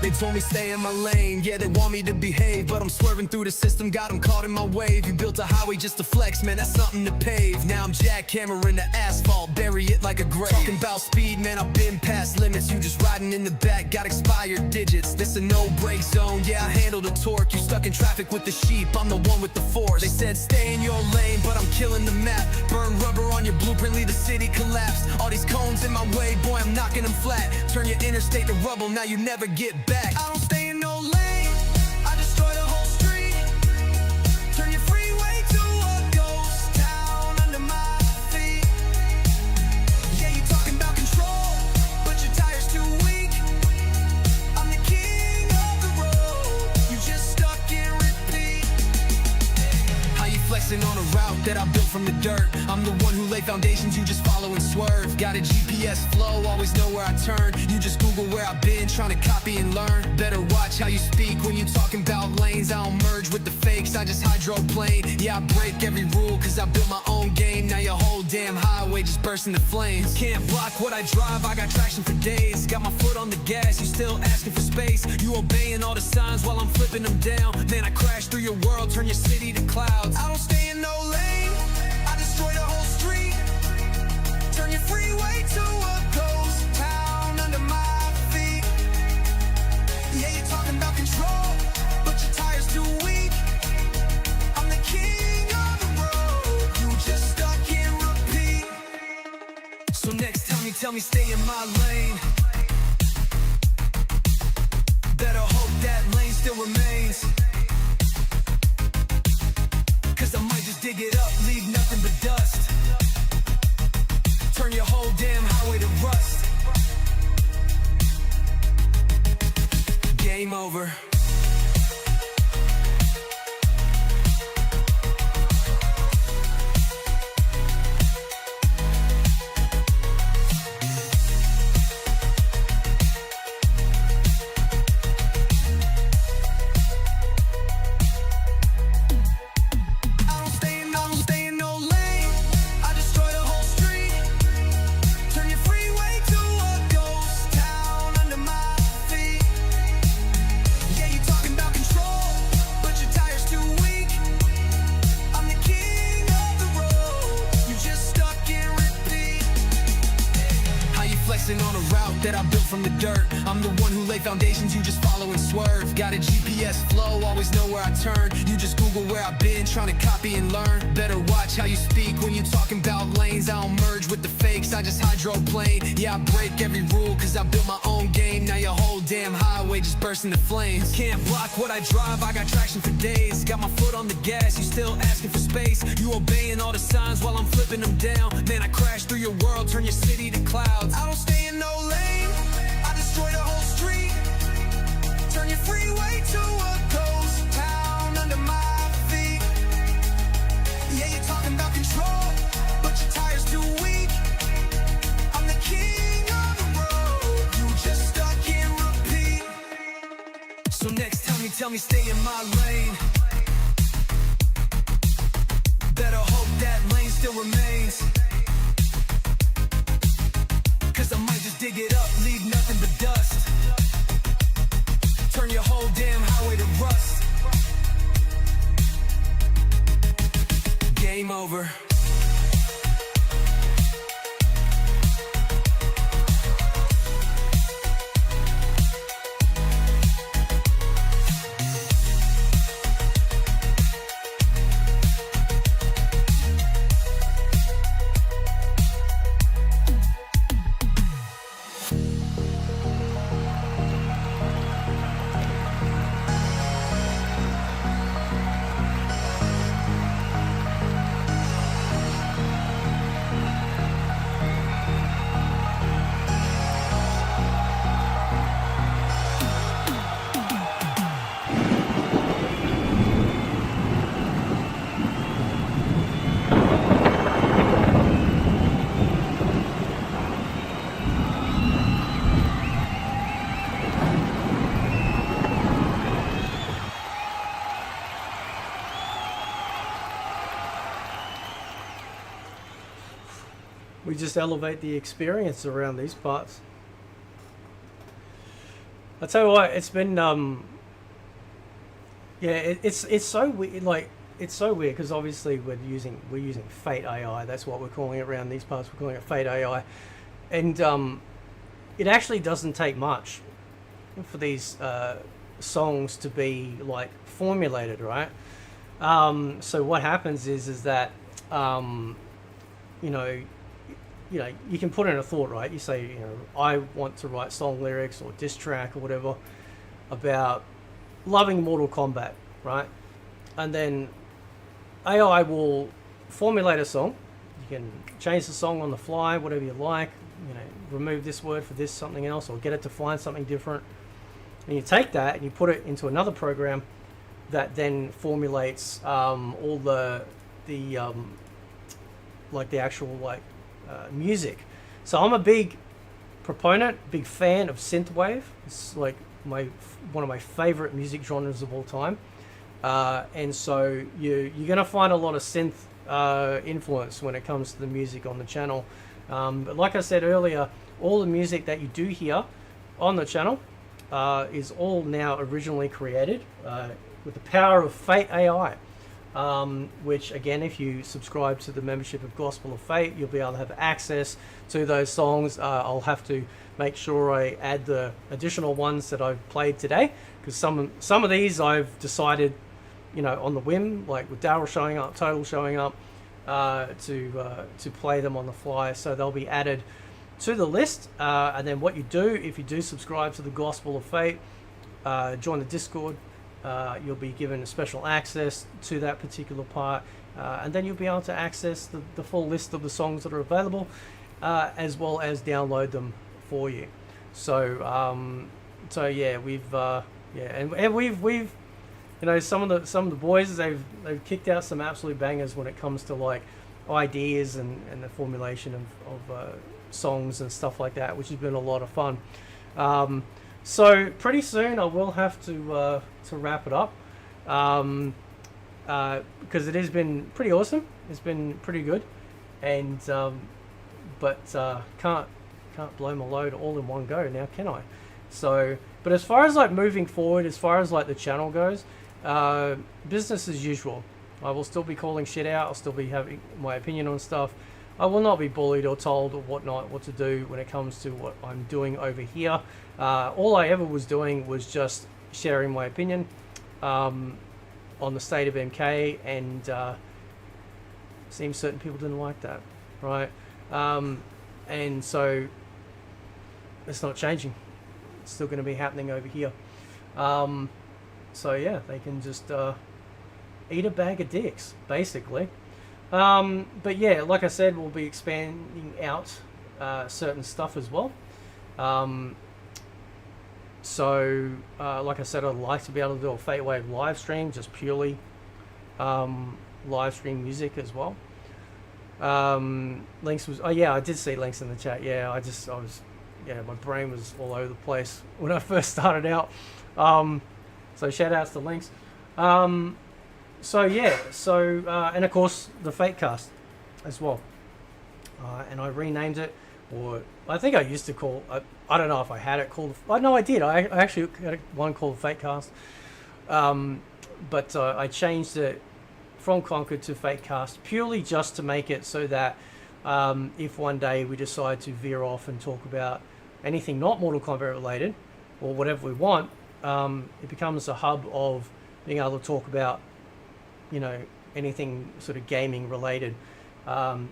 They told me stay in my lane, yeah, they want me to behave, but I'm swerving through the system, got them caught in my wave. You built a highway just to flex, man, that's something to pave. Now I'm jackhammering the asphalt, bury it like a grave. Talking about speed, man, I've been past limits. You just riding in the back, got expired digits. This a no-break zone, yeah, I handle the torque. You stuck in traffic with the sheep, I'm the one with the force. They said stay in your lane, but I'm killing the map. Burn rubber on your blueprint, leave the city collapse. All these cones in my way, boy, I'm knocking them flat. Turn your interstate to rubble, now you never get back. I don't stay in no lane, I destroy the whole street. Turn your freeway to a ghost town under my feet. Yeah, you talking about control, but your tire's too weak. I'm the king of the road, you just stuck in repeat. How you flexing on a route that I built from the dirt? I'm the one who lay foundations, you just follow and swerve. Got a GPS flow, always know where I turn. You just Google where I've been, trying to copy and learn. Better watch how you speak when you talking about lanes. I don't merge with the fakes, I just hydroplane. Yeah, I break every rule cause I built my own game. Now your whole damn highway just burst into flames. Can't block what I drive, I got traction for days. Got my foot on the gas, you still asking for space. You obeying all the signs while I'm flipping them down. Then I crash through your world, turn your city to clouds. I don't stay in no lane, I destroy the whole street. Turn your freeway to a ghost town under my feet. Yeah, you're talking about control, but your tire's too weak. I'm the king of the road, you just stuck in repeat. So next time you tell me stay in my lane, better hope that lane still remains. Cause I might just dig it up, leave nothing but dust. Turn your whole damn highway to rust. Game over. On a route that I built from the dirt. I'm the one who lay foundations, you just follow and swerve. Got a GPS flow, always know where I turn. You just Google where I've been, trying to copy and learn. Better watch how you speak when you talking about lanes. I don't merge with the fakes, I just hydroplane. Yeah, I break every rule cause I built my own game. Now your whole damn highway just burst into flames. Can't block what I drive, I got traction for days. Got my foot on the gas, you still asking for space. You obeying all the signs while I'm flipping them down. Man, I crash through your world, turn your city to clouds. I don't stay in no lane, I destroy the whole street. Turn your freeway to a ghost town under my feet. Yeah, you're talking about control, but your tire's too weak. I'm the king of the road, you just stuck in repeat. So next time you tell me stay in my lane, better hope that lane still remains. Cause I might just dig it up, leave nothing but dust. Turn your whole damn highway to rust. Game over. just elevate the experience around these parts. I tell you what, it's been yeah, it's so weird. Like, it's so weird because obviously we're using Fate AI. That's what we're calling it around these parts. We're calling it Fate AI, and it actually doesn't take much for these songs to be like formulated, right? So what happens is that you know, you can put in a thought, right? You say, I want to write song lyrics or diss track or whatever about loving Mortal Kombat, right? And then AI will formulate a song. You can change the song on the fly, whatever you like. Remove this word for this something else, or get it to find something different. And you take that and you put it into another program that then formulates all the like the actual music. So I'm a big proponent, big fan of synthwave. It's like one of my favorite music genres of all time. And so you're gonna find a lot of synth influence when it comes to the music on the channel. But like I said earlier, all the music that you do hear on the channel is all now originally created with the power of Fate AI. Which again, if you subscribe to the membership of Gospel of Fate, you'll be able to have access to those songs. I'll have to make sure I add the additional ones that I've played today, because some of these I've decided, on the whim, like with Daryl showing up, Total showing up, to play them on the fly. So they'll be added to the list. And then what you do, if you do subscribe to the Gospel of Fate, join the Discord. You'll be given special access to that particular part, and then you'll be able to access the full list of the songs that are available, as well as download them for you. So yeah, we've some of the boys, they've kicked out some absolute bangers when it comes to like ideas and the formulation of songs and stuff like that, which has been a lot of fun. So pretty soon I will have to wrap it up, because it has been pretty awesome. It's been pretty good, and but can't blow my load all in one go now, can I? So, but as far as like moving forward, as far as like the channel goes, business as usual. I will still be calling shit out. I'll still be having my opinion on stuff. I will not be bullied or told or whatnot what to do when it comes to what I'm doing over here. All I ever was doing was just sharing my opinion on the state of MK, and seems certain people didn't like that, right? And so it's not changing. It's still going to be happening over here. So yeah, they can just eat a bag of dicks, basically. But yeah, like I said, we'll be expanding out certain stuff as well. So like I said, I'd like to be able to do a Fatewave live stream, just purely live stream music as well. Links was, oh yeah, I did see links in the chat. Yeah, my brain was all over the place when I first started out. So shout outs to links. So yeah, and of course the Fatecast as well. And I renamed it, or I think I used to call, I don't know if I had it called, no I did, I actually had one called Fatecast. But I changed it from Conquered to Fatecast purely just to make it so that if one day we decide to veer off and talk about anything not Mortal Kombat related, or whatever we want, it becomes a hub of being able to talk about, anything sort of gaming related,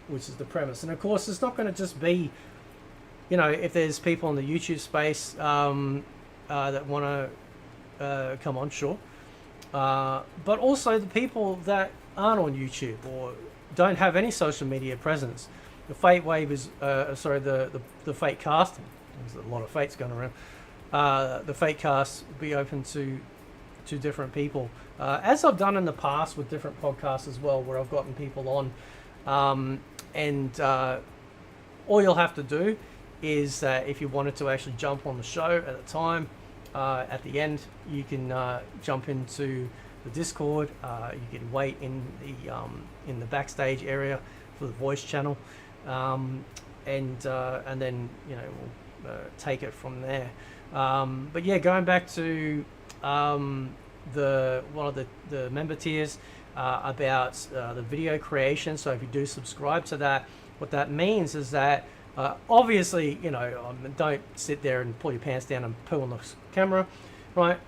which is the premise. And of course, it's not going to just be, if there's people in the YouTube space that want to come on, sure. But also the people that aren't on YouTube or don't have any social media presence. The Fatewave is, the Fatecast, there's a lot of Fates going around. The Fatecast will be open to different people, as I've done in the past with different podcasts as well, where I've gotten people on, and all you'll have to do is if you wanted to actually jump on the show at the time, at the end, you can jump into the Discord. You can wait in the backstage area for the voice channel, and then we'll take it from there. But yeah, going back to one of the member tiers about the video creation. So if you do subscribe to that, what that means is that obviously, don't sit there and pull your pants down and poo on the camera, right?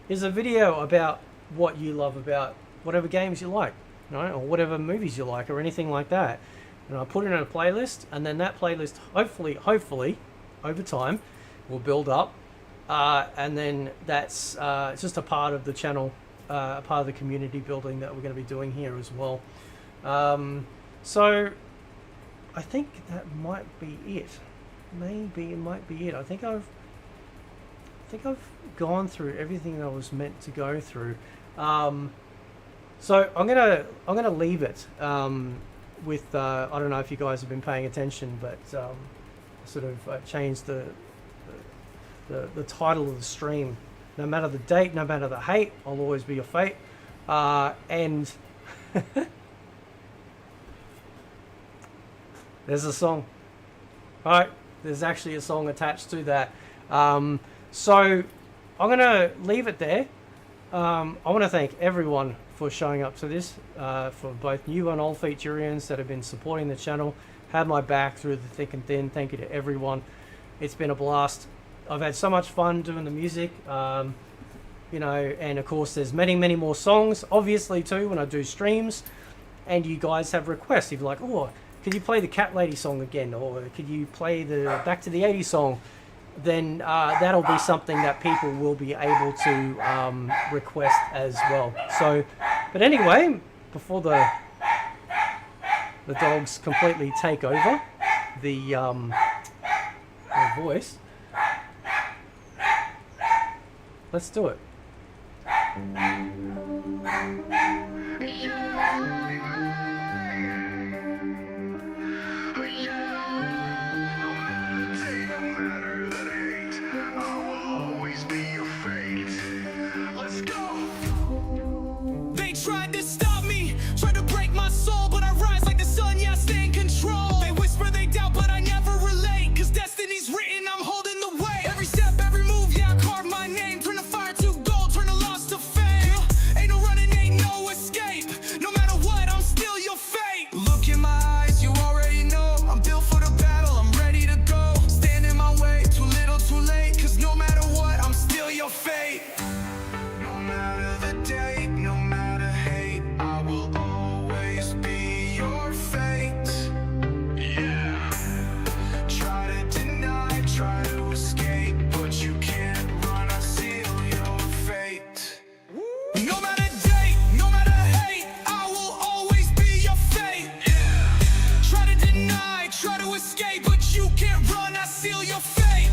Is a video about what you love about whatever games you like, right? Or whatever movies you like or anything like that. And I put it in a playlist, and then that playlist hopefully over time will build up, and then that's it's just a part of the channel, a part of the community building that we're going to be doing here as well. So I think that might be it. Maybe it might be it. I think I've gone through everything that I was meant to go through. So I'm gonna leave it with I don't know if you guys have been paying attention, but sort of changed the title of the stream. No matter the date, no matter the hate, I'll always be your fate. And there's a song. All right, there's actually a song attached to that. So I'm gonna leave it there. I want to thank everyone for showing up to this, for both new and old Featurians that have been supporting the channel, had my back through the thick and thin. Thank you to everyone. It's been a blast. I've had so much fun doing the music, and of course there's many more songs, obviously, too, when I do streams, and you guys have requests. If you're like, oh, could you play the Cat Lady song again, or could you play the Back to the 80s song, then that'll be something that people will be able to request as well. So, but anyway, before the dogs completely take over the voice, let's do it. They tried to stop me, tried to break my soul, but I rise like the sun, yeah, I stay in control. They whisper, they doubt, but I never relate, cause destiny's written, I'm holding the weight. Every step, every move, yeah, I carve my name. Turn the fire to gold, turn the loss to fame. Ain't no running, ain't no escape. No matter what, I'm still your fate. Look in my eyes, you already know. I'm built for the battle, I'm ready to go. Stand in my way, too little, too late. Cause no matter what, I'm still your fate. No matter the date, no matter hate, I will always be your fate. Yeah. Try to deny, try to escape, but you can't run, I seal your fate. No matter date, no matter hate, I will always be your fate. Yeah. Try to deny, try to escape, but you can't run, I seal your fate.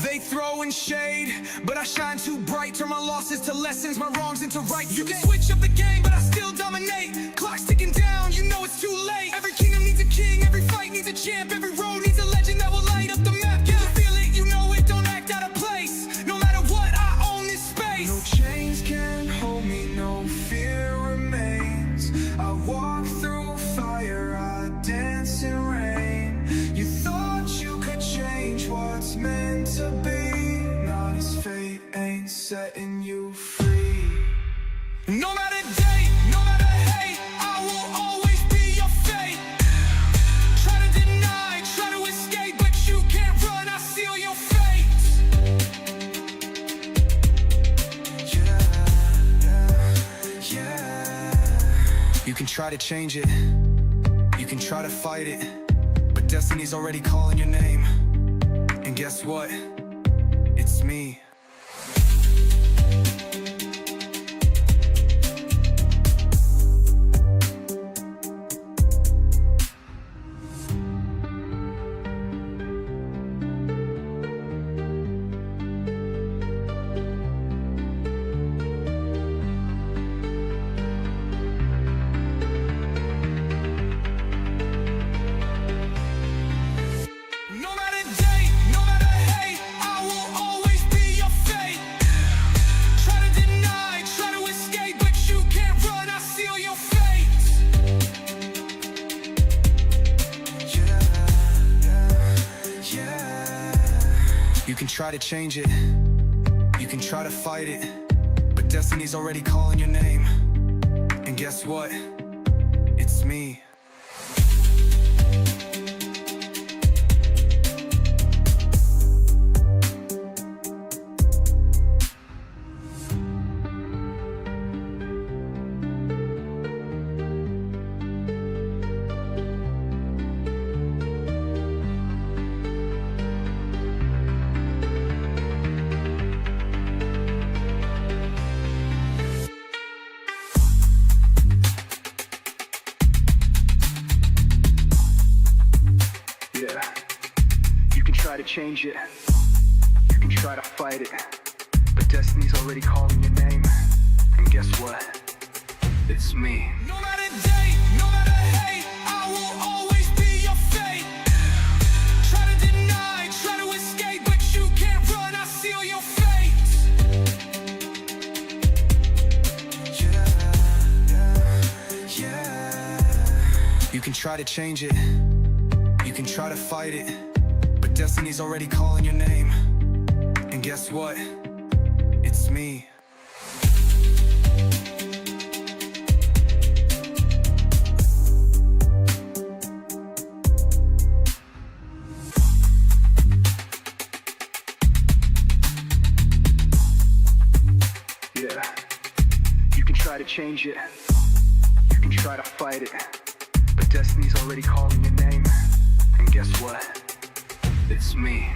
They throwing shade, but I shine too bright. Turn my losses to lessons, my wrongs into rights. You can switch up the game, but I still dominate. Clock's ticking down, you know it's too late. Every kingdom needs a king, every fight needs a champ. Every road needs a legend that will light up the map. Yeah, you feel it, you know it, don't act out of place. No matter what, I own this space. No chains can hold me, no fear remains. I walk through fire, I dance in rain. You thought you could change what's meant to be. Not as fate ain't setting you free. No matter date, no matter hate, I will always be your fate. Try to deny, try to escape, but you can't run, I seal your fate. Yeah. You can try to change it, you can try to fight it, but destiny's already calling your name. And guess what? It's me. No matter date, no matter hate, I will always be your can try to change it, you can try to fight it, but destiny's already calling your name. And guess what? It's me. Try to change it, you can try to fight it, but destiny's already calling your name. And guess what? It's me. No matter day, no matter hate, I will always be your fate. Try to deny, try to escape, but you can't run, I seal your fate. Yeah. You can try to change it, you can try to fight it, destiny's already calling your name. And guess what? It's me. Yeah. You can try to change it, you can try to fight it, but destiny's already calling your name. And guess what? It's me.